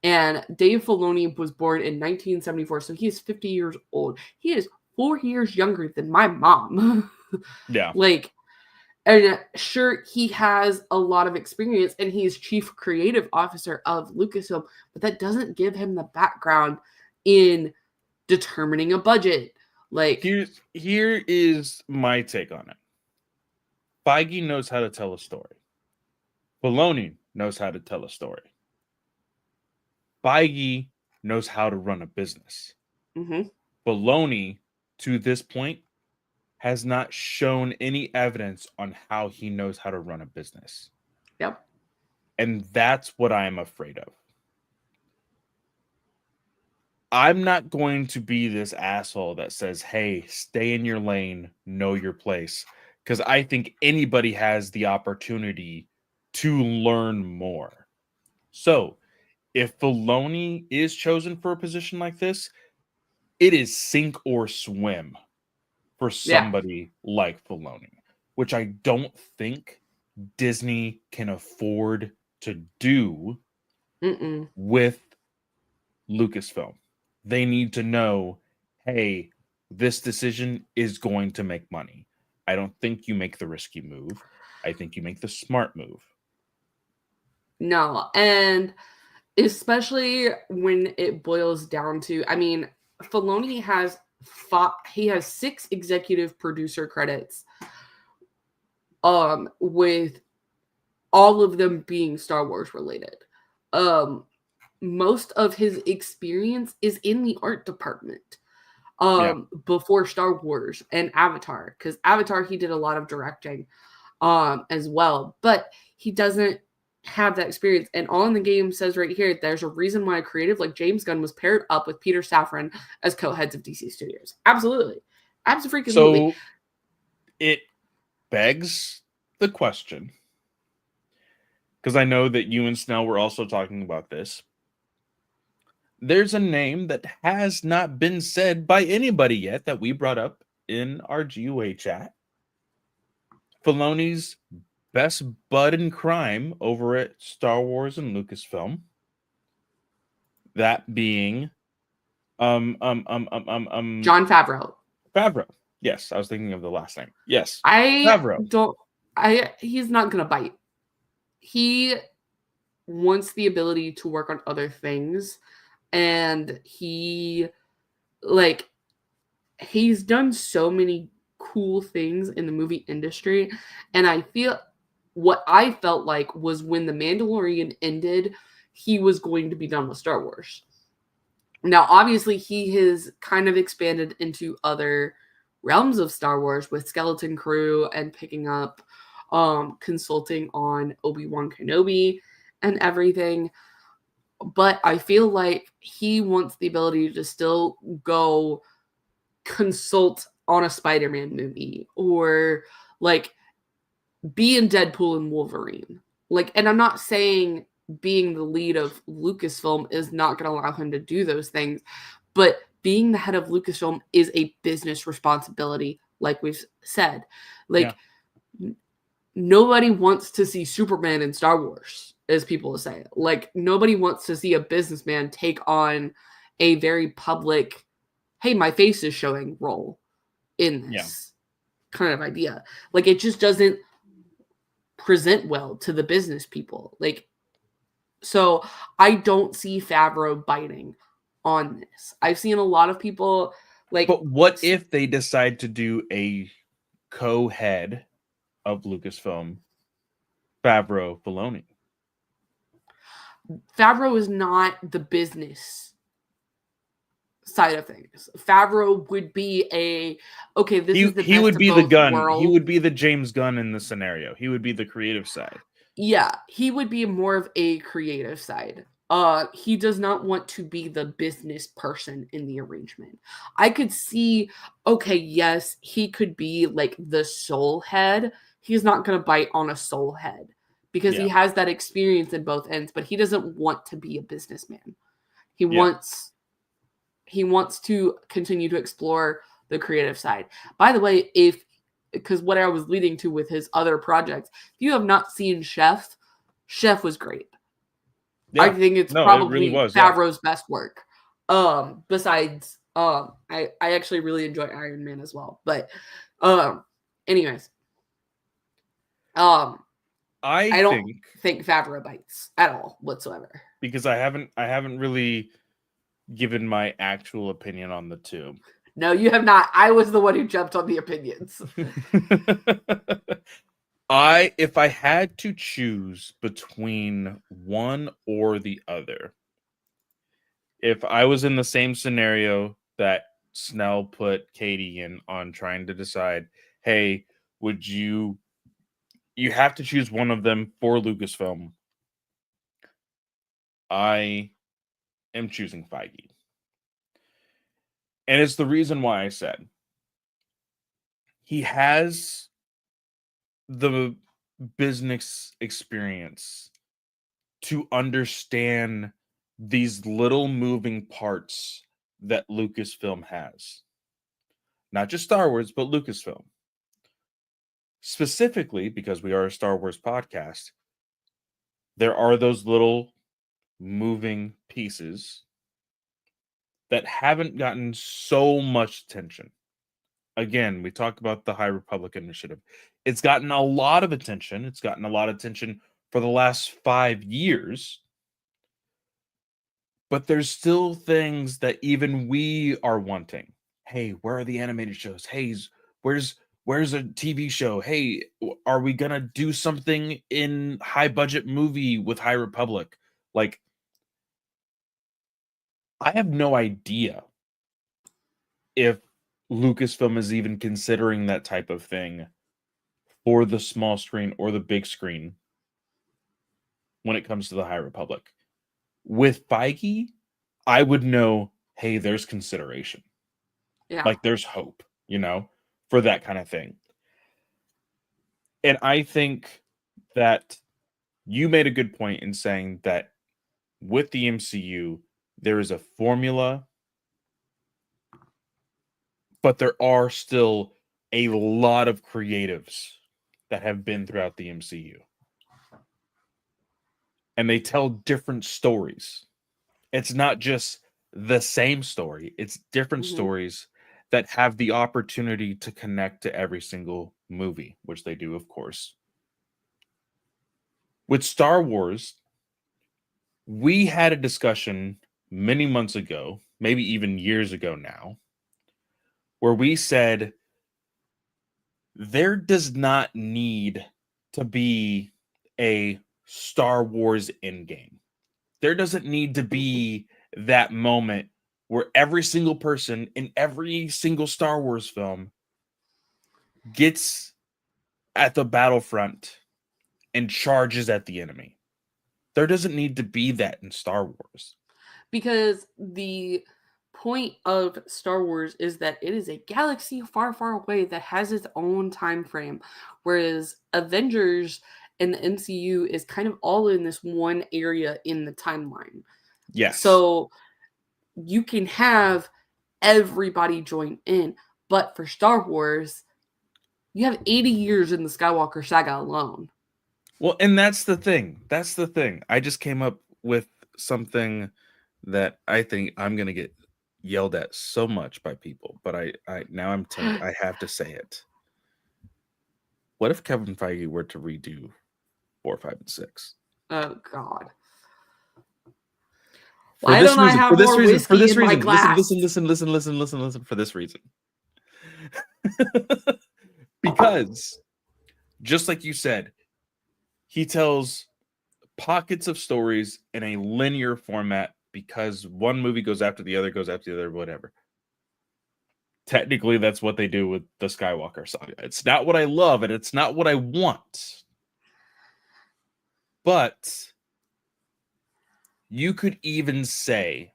And Dave Filoni was born in 1974, so he is 50 years old. He is 4 years younger than my mom. Yeah. Like, and sure, he has a lot of experience and he's chief creative officer of Lucasfilm, but that doesn't give him the background in determining a budget. Like, Here is my take on it. Feige knows how to tell a story. Filoni knows how to tell a story. Feige knows how to run a business. mm-hmm. Filoni, to this point, has not shown any evidence on how he knows how to run a business. Yep. And that's what I am afraid of. I'm not going to be this asshole that says, hey, stay in your lane, know your place. Because I think anybody has the opportunity to learn more. So if Filoni is chosen for a position like this, it is sink or swim for somebody like Filoni, which I don't think Disney can afford to do with Lucasfilm. They need to know, hey, this decision is going to make money. I don't think you make the risky move. I think you make the smart move. No, and especially when it boils down to, I mean, Filoni has he has 6 executive producer credits, with all of them being Star Wars related. Most of his experience is in the art department. Before Star Wars and Avatar, because Avatar he did a lot of directing, as well, but he doesn't have that experience. And all in the game says right here, there's a reason why a creative like James Gunn was paired up with Peter Safran as co-heads of DC Studios. Absolutely. Absolutely. So it begs the question, because I know that you and Snell were also talking about this. There's a name that has not been said by anybody yet that we brought up in our GUA chat. Filoni's best bud in crime over at Star Wars and Lucasfilm. That being Jon Favreau. Favreau. Yes, I was thinking of the last name. Yes. Favreau. He's not gonna bite. He wants the ability to work on other things, and he's done so many cool things in the movie industry, and I feel what I felt like was when The Mandalorian ended, he was going to be done with Star Wars. Now, obviously, he has kind of expanded into other realms of Star Wars with Skeleton Crew and picking up consulting on Obi-Wan Kenobi and everything. But I feel like he wants the ability to still go consult on a Spider-Man movie or like be in Deadpool and Wolverine. And I'm not saying being the lead of Lucasfilm is not going to allow him to do those things, but being the head of Lucasfilm is a business responsibility, like we've said. Nobody wants to see Superman in Star Wars, as people say. Nobody wants to see a businessman take on a very public, hey, my face is showing role in this. kind of idea. Like, it just doesn't present well to the business people. Like, so I don't see Favreau biting on this. I've seen a lot of people like. But what if they decide to do a co-head of Lucasfilm, Favreau, Filoni? Favreau is not the business side of things. Favreau would be this is the he best would of be the both Gunn. worlds. He would be the James Gunn in the scenario. He would be the creative side. Yeah, he would be more of a creative side. He does not want to be the business person in the arrangement. I could see, okay, yes, he could be like the soul head. He's not going to bite on a soul head because he has that experience in both ends, but he doesn't want to be a businessman. He wants to continue to explore the creative side. By the way, because what I was leading to with his other projects, if you have not seen Chef was great. Yeah. I think it's probably it really Favreau's best work. Besides, I actually really enjoy Iron Man as well. But, anyways, I don't think Favreau bites at all whatsoever. Because I haven't really given my actual opinion on the two. No, you have not. I was the one who jumped on the opinions. If I had to choose between one or the other, if I was in the same scenario that Snell put Katie in on trying to decide, hey, would you have to choose one of them for Lucasfilm, I am choosing Feige. And it's the reason why I said he has the business experience to understand these little moving parts that Lucasfilm has. Not just Star Wars, but Lucasfilm. Specifically, because we are a Star Wars podcast, there are those little moving pieces that haven't gotten so much attention. Again, we talked about the High Republic Initiative. It's gotten a lot of attention. It's gotten a lot of attention for the last 5 years. But there's still things that even we are wanting. Hey, where are the animated shows? Hey, where's a TV show? Hey, are we gonna do something in high budget movie with High Republic? Like, I have no idea if Lucasfilm is even considering that type of thing for the small screen or the big screen when it comes to the High Republic. With Feige, I would know, hey, there's consideration. Yeah. Like, there's hope, for that kind of thing. And I think that you made a good point in saying that with the MCU, there is a formula, but there are still a lot of creatives that have been throughout the MCU. And they tell different stories. It's not just the same story. It's different stories that have the opportunity to connect to every single movie, which they do, of course. With Star Wars, we had a discussion many months ago, maybe even years ago now, where we said there does not need to be a Star Wars endgame. There doesn't need to be that moment where every single person in every single Star Wars film gets at the battlefront and charges at the enemy. There doesn't need to be that in Star Wars. Because the point of Star Wars is that it is a galaxy far, far away that has its own time frame, whereas Avengers and the MCU is kind of all in this one area in the timeline. Yes. So you can have everybody join in, but for Star Wars, you have 80 years in the Skywalker saga alone. Well, and that's the thing. I just came up with something that I think I'm going to get yelled at so much by people, but I now I'm tempted. I have to say it. what if Kevin Feige were to redo 4, 5, and 6? Oh God. For Why this don't I reason, have for this more reason, for whiskey this in my reason, listen, glass? listen, for this reason. Because, just like you said, he tells pockets of stories in a linear format because one movie goes after the other, whatever. Technically, that's what they do with the Skywalker saga. It's not what I love, and it's not what I want. But you could even say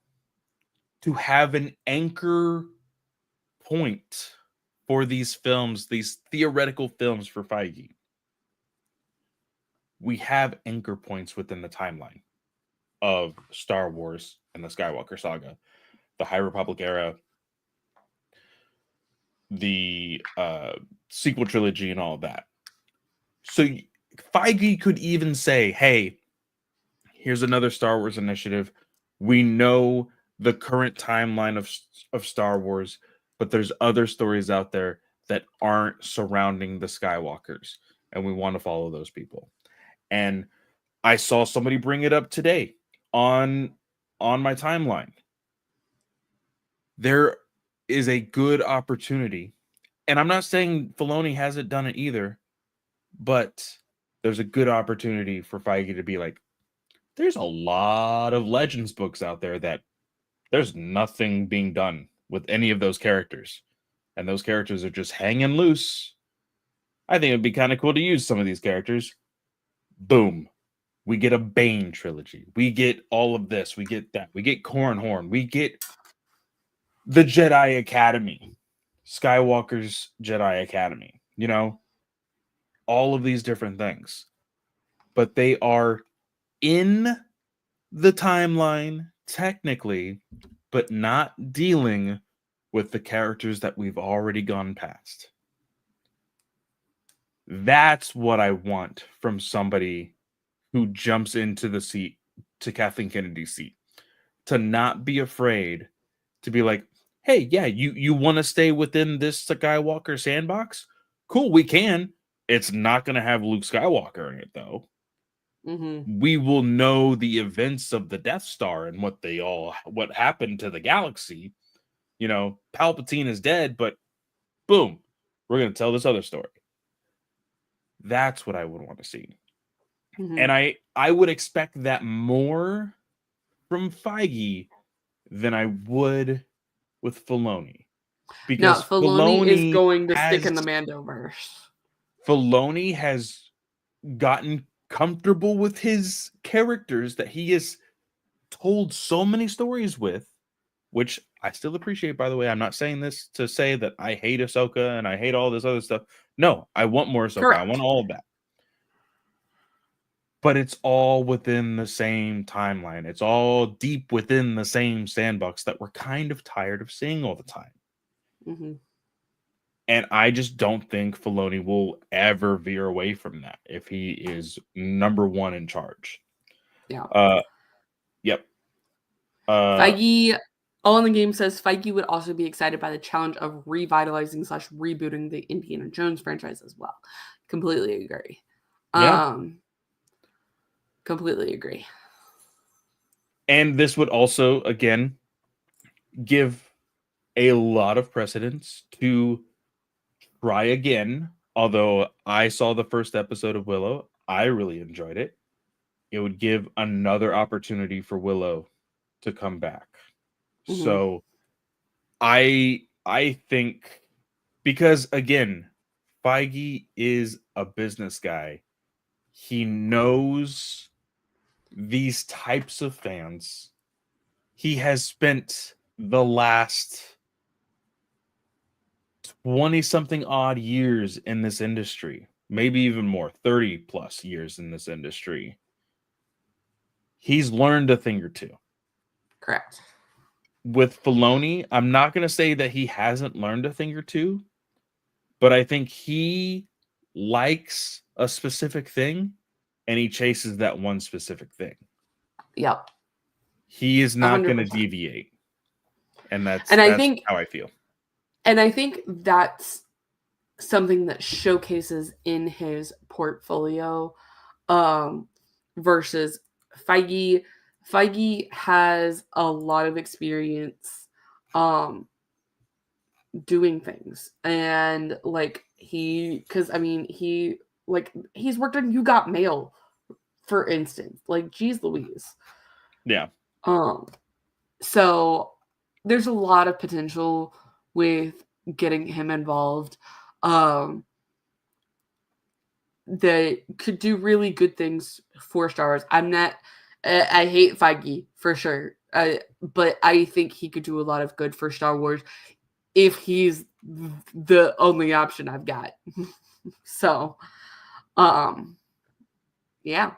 to have an anchor point for these films, these theoretical films for Feige, we have anchor points within the timeline of Star Wars and the Skywalker saga, the High Republic era, the sequel trilogy, and all of that. So Feige could even say, hey, here's another Star Wars initiative. We know the current timeline of Star Wars, but there's other stories out there that aren't surrounding the Skywalkers, and we want to follow those people. And I saw somebody bring it up today on my timeline. There is a good opportunity, and I'm not saying Filoni hasn't done it either, but there's a good opportunity for Feige to be like, there's a lot of Legends books out there that there's nothing being done with any of those characters. And those characters are just hanging loose. I think it'd be kind of cool to use some of these characters. Boom. We get a Bane trilogy. We get all of this. We get that. We get Cornhorn. We get the Jedi Academy. Skywalker's Jedi Academy. You know? All of these different things. But they are in the timeline, technically, but not dealing with the characters that we've already gone past. That's what I want from somebody who jumps into the seat, to Kathleen Kennedy's seat, to not be afraid to be like, hey, yeah, you want to stay within this Skywalker sandbox? Cool, we can. It's not going to have Luke Skywalker in it, though. Mm-hmm. We will know the events of the Death Star and what happened to the galaxy. You know, Palpatine is dead, but boom, we're going to tell this other story. That's what I would want to see. Mm-hmm. And I would expect that more from Feige than I would with Filoni. No, Because Filoni is going to stick in the Mandoverse. Filoni has gotten comfortable with his characters that he has told so many stories with, which I still appreciate, by the way. I'm not saying this to say that I hate Ahsoka and I hate all this other stuff. No, I want more Ahsoka. Correct. I want all of that. But it's all within the same timeline. It's all deep within the same sandbox that we're kind of tired of seeing all the time. Mm-hmm. And I just don't think Filoni will ever veer away from that if he is number one in charge. Yeah. Yep. Feige, all in the game says Feige would also be excited by the challenge of revitalizing / rebooting the Indiana Jones franchise as well. Completely agree. Yeah. Completely agree. And this would also, again, give a lot of precedence to try again. Although I saw the first episode of Willow, I really enjoyed it. It would give another opportunity for Willow to come back. Mm-hmm. So I think, because again, Feige is a business guy. He knows these types of fans. He has spent the last 20 something odd years in this industry, maybe even more, 30 plus years in this industry. He's learned a thing or two. Correct. With Filoni, I'm not going to say that he hasn't learned a thing or two, but I think he likes a specific thing and he chases that one specific thing. Yep. He is not going to 100%. deviate. And that's I think how I feel. And I think that's something that showcases in his portfolio, um, versus Feige. Feige has a lot of experience doing things, and like because I mean he's worked on You Got Mail, for instance. Like, geez Louise. Yeah. So there's a lot of potential with getting him involved. That could do really good things for Star Wars. I hate Feige for sure, but I think he could do a lot of good for Star Wars if he's the only option I've got. So, yeah.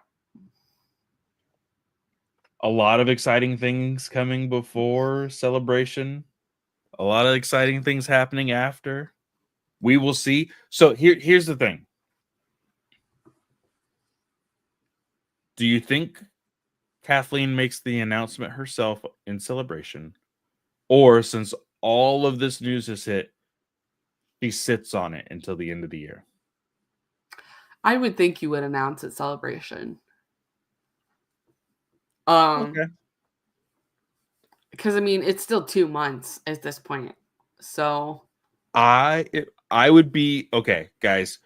A lot of exciting things coming before Celebration. A lot of exciting things happening after. We will see. So here's the thing. Do you think Kathleen makes the announcement herself in Celebration? Or since all of this news has hit, she sits on it until the end of the year? I would think you would announce at Celebration. Okay. Because I mean, it's still 2 months at this point. So I would be okay, guys.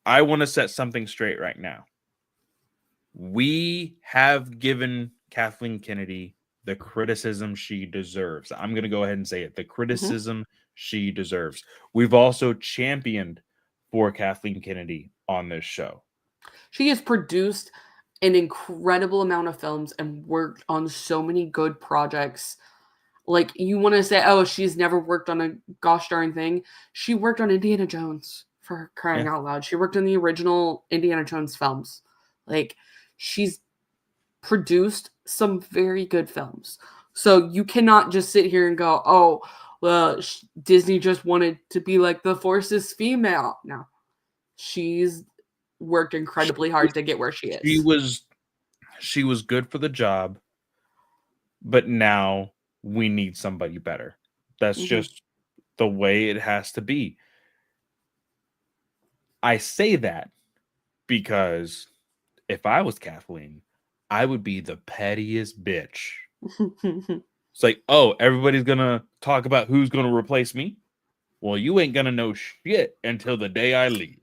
I want to set something straight right now. We have given Kathleen Kennedy the criticism she deserves. I'm going to go ahead and say it. The criticism she deserves. We've also championed for Kathleen Kennedy on this show. she has produced an incredible amount of films and worked on so many good projects. Like, you want to say, oh, she's never worked on a gosh darn thing. She worked on Indiana Jones, for crying out loud. She worked on the original Indiana Jones films. Like, she's produced some very good films. So you cannot just sit here and go, oh, well, Disney just wanted to be like, the Force is female. No, she's worked incredibly hard to get where she is. She was good for the job, but now we need somebody better. That's just the way it has to be. I say that because if I was Kathleen, I would be the pettiest bitch. It's like, oh, everybody's gonna talk about who's gonna replace me. Well, you ain't gonna know shit until the day I leave.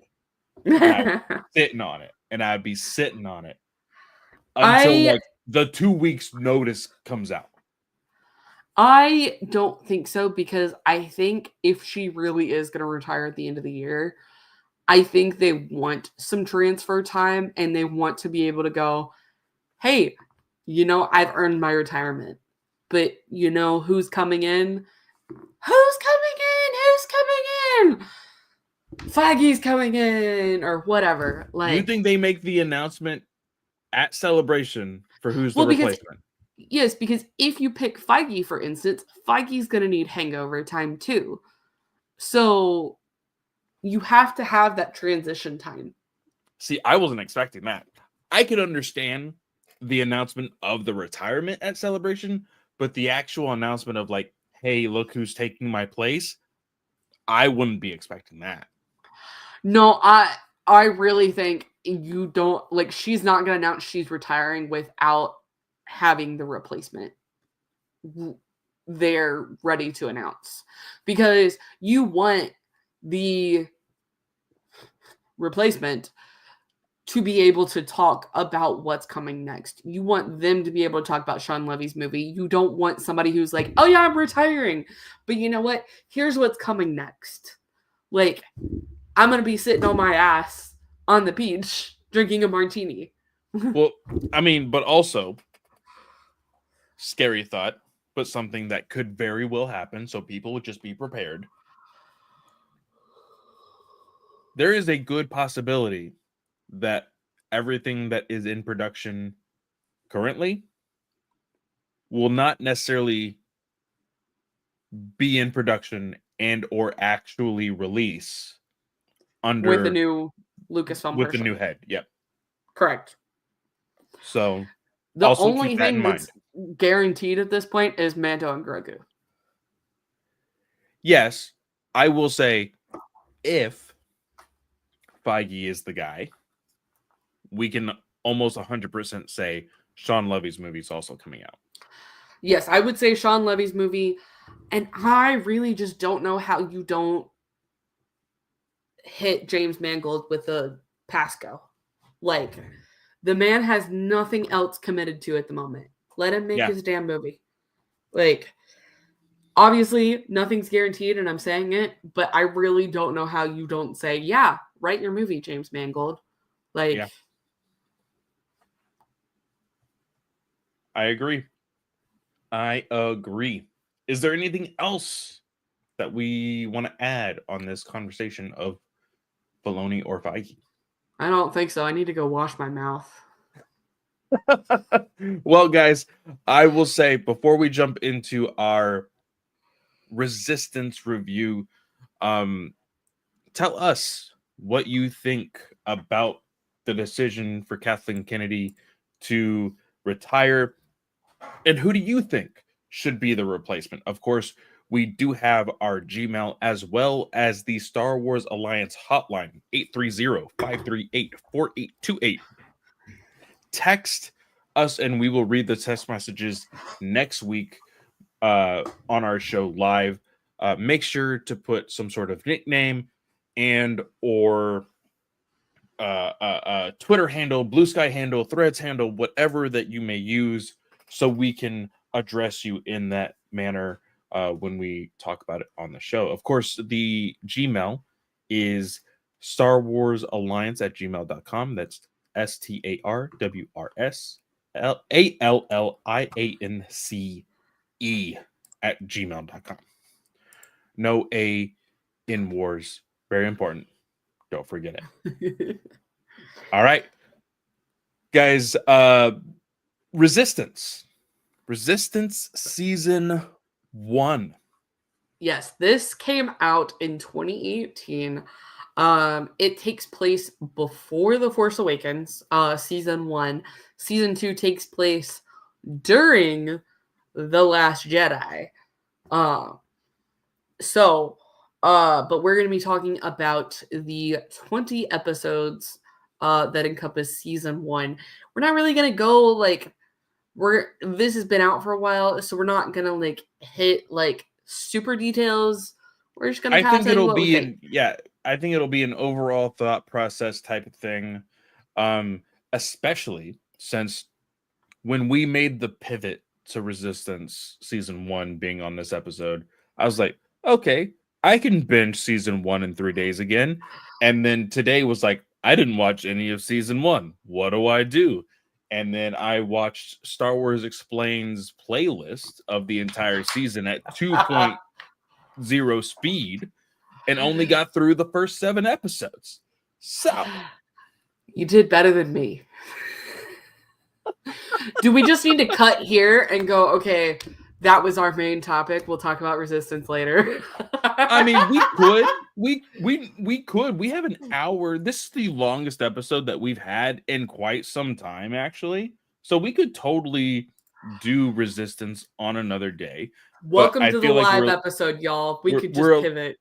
And sitting on it, and I'd be sitting on it until like the 2 weeks notice comes out. I don't think so, because I think if she really is going to retire at the end of the year, I think they want some transfer time, and they want to be able to go, hey, I've earned my retirement, but who's coming in? Who's coming in? Who's coming in? Feige's coming in, or whatever. Like, You think they make the announcement at Celebration for who's the replacement? Yes, because if you pick Feige, for instance, Feige's going to need hangover time too. So you have to have that transition time. See, I wasn't expecting that. I could understand the announcement of the retirement at Celebration, but the actual announcement of like, hey, look who's taking my place, I wouldn't be expecting that. No, I really think you don't, like, she's not going to announce she's retiring without having the replacement they're ready to announce, because you want the replacement to be able to talk about what's coming next. You want them to be able to talk about Sean Levy's movie. You don't want somebody who's like, oh yeah, I'm retiring, but you know what? Here's what's coming next. Like, I'm going to be sitting on my ass on the beach drinking a martini. Well, I mean, but also, scary thought, but something that could very well happen, so people would just be prepared. There is a good possibility that everything that is in production currently will not necessarily be in production and or actually release under with the new Lucasfilm with person. the new head. Yep. Correct. So the also only keep that thing in that's guaranteed at this point is Mando and Grogu. Yes, I will say if Feige is the guy, we can almost 100% say Sean Levy's movie is also coming out. Yes, I would say Sean Levy's movie. And I really just don't know how you don't hit James Mangold with a Pasco. Like, the man has nothing else committed to at the moment. Let him make his damn movie. Like, obviously, nothing's guaranteed, and I'm saying it, but I really don't know how you don't say, yeah, write your movie, James Mangold. Like, yeah. I agree. Is there anything else that we want to add on this conversation of Filoni or Feige? I don't think so. I need to go wash my mouth. Well, guys, I will say before we jump into our Resistance review, tell us what you think about the decision for Kathleen Kennedy to retire, and who do you think should be the replacement? Of course, we do have our Gmail as well as the Star Wars Alliance hotline, 830-538-4828. Text us and we will read the text messages next week on our show live. Make sure to put some sort of nickname and or Twitter handle, Blue Sky handle, Threads handle, whatever that you may use, so we can address you in that manner when we talk about it on the show. Of course, the Gmail is Star Wars Alliance at gmail.com. That's StarWarsAlliance at gmail.com. No A in wars. Very important. Don't forget it. All right. Guys, Resistance season 1. Yes, this came out in 2018. It takes place before The Force Awakens, season 1. Season 2 takes place during The Last Jedi. But we're going to be talking about the 20 episodes that encompass season 1. We're not really going to go like this has been out for a while, so we're not going to like hit like super details. We're just going to kind of tell you what we think. I think it'll be an overall thought process type of thing. Especially since when we made the pivot to Resistance season 1 being on this episode, I was like, okay, I can binge season 1 in 3 days again. And then today was like, I didn't watch any of season 1. What do I do? And then I watched Star Wars Explains playlist of the entire season at 2.0 speed and only got through the first 7 episodes. So you did better than me. Do we just need to cut here and go, okay, that was our main topic. We'll talk about Resistance later. I mean, we could. We could. We have an hour. This is the longest episode that we've had in quite some time, actually. So we could totally do Resistance on another day. Welcome to the live episode, y'all. We could just pivot.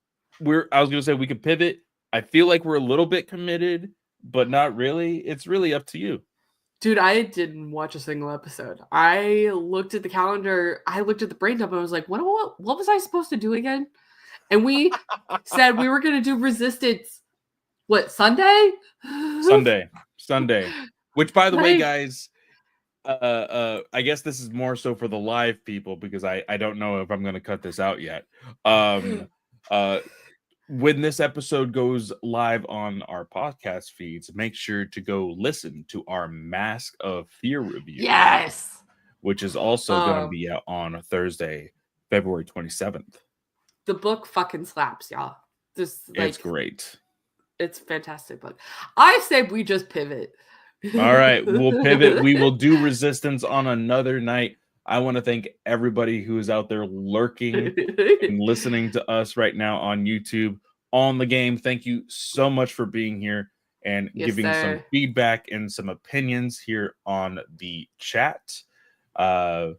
I was gonna say we could pivot. I feel like we're a little bit committed, but not really. It's really up to you. Dude, I didn't watch a single episode. I looked at the calendar. I looked at the brain dump and I was like, what was I supposed to do again? And we said we were going to do Resistance. What, Sunday? Sunday. Which, by the way, guys, I guess this is more so for the live people because I don't know if I'm going to cut this out yet. When this episode goes live on our podcast feeds, make sure to go listen to our Mask of Fear review. Yes! Which is also going to be out on Thursday, February 27th. The book fucking slaps, y'all. It's great. It's a fantastic book. I say we just pivot. All right, we'll pivot. We will do Resistance on another night. I want to thank everybody who is out there lurking and listening to us right now on YouTube, on the game. Thank you so much for being here and giving some feedback and some opinions here on the chat. Of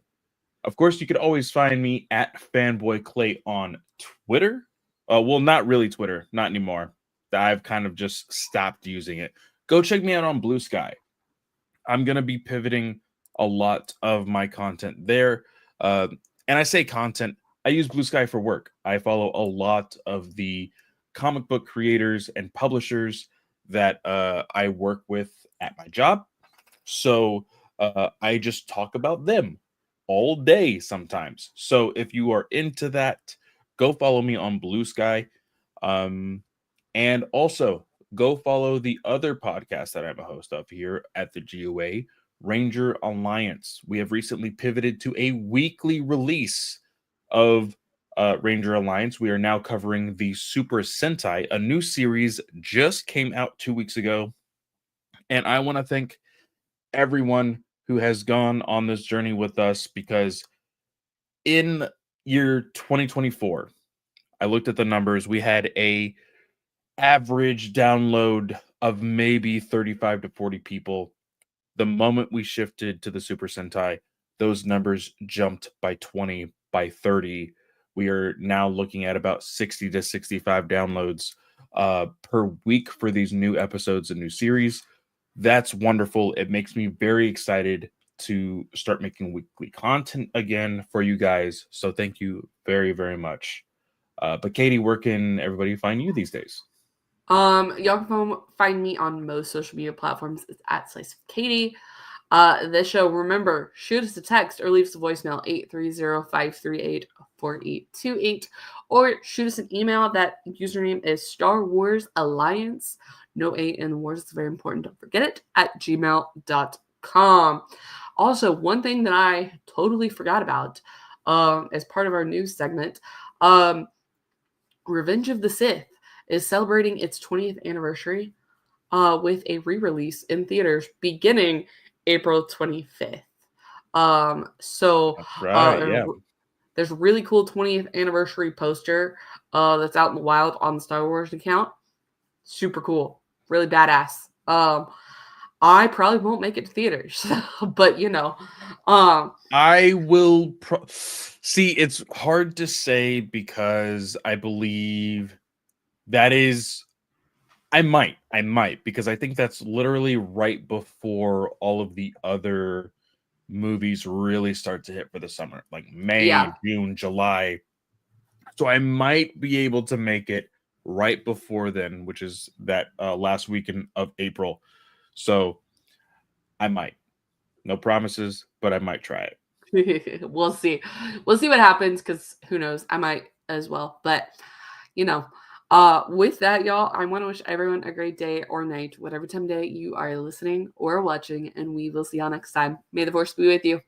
course, you could always find me at Fanboy Clay on Twitter. Well, not really Twitter, not anymore. that I've kind of just stopped using it. Go check me out on Blue Sky. I'm going to be pivoting a lot of my content there. And I say content, I use Blue Sky for work. I follow a lot of the comic book creators and publishers that I work with at my job. So I just talk about them all day sometimes. So if you are into that, go follow me on Blue Sky. And also go follow the other podcast that I'm a host of here at the GOA, Ranger Alliance. We have recently pivoted to a weekly release of Ranger Alliance. We are now covering the Super Sentai. A new series just came out 2 weeks ago. And I want to thank everyone who has gone on this journey with us, because in year 2024, I looked at the numbers. We had a average download of maybe 35 to 40 people. The moment we shifted to the Super Sentai, those numbers jumped by 20, by 30. We are now looking at about 60 to 65 downloads per week for these new episodes and new series. That's wonderful. It makes me very excited to start making weekly content again for you guys. So thank you very, very much. But Katie, where can everybody find you these days? Y'all can find me on most social media platforms. It's at Slice of Katie. This show, remember, shoot us a text or leave us a voicemail, 830-538-4828, or shoot us an email. That username is Star Wars Alliance, no A in the wars, it's very important, don't forget it, at gmail.com. Also, one thing that I totally forgot about as part of our news segment, Revenge of the Sith is celebrating its 20th anniversary with a re-release in theaters beginning April 25th. That's right, yeah. There's a really cool 20th anniversary poster that's out in the wild on the Star Wars account. Super cool. Really badass. I probably won't make it to theaters, but I will see. It's hard to say because I believe that is. I might, because I think that's literally right before all of the other movies really start to hit for the summer, like May, June, July. So I might be able to make it right before then, which is that last weekend of April. So I might. No promises, but I might try it. We'll see. We'll see what happens, because who knows? I might as well. But with that, y'all, I want to wish everyone a great day or night, whatever time of day you are listening or watching, and we will see y'all next time. May the force be with you.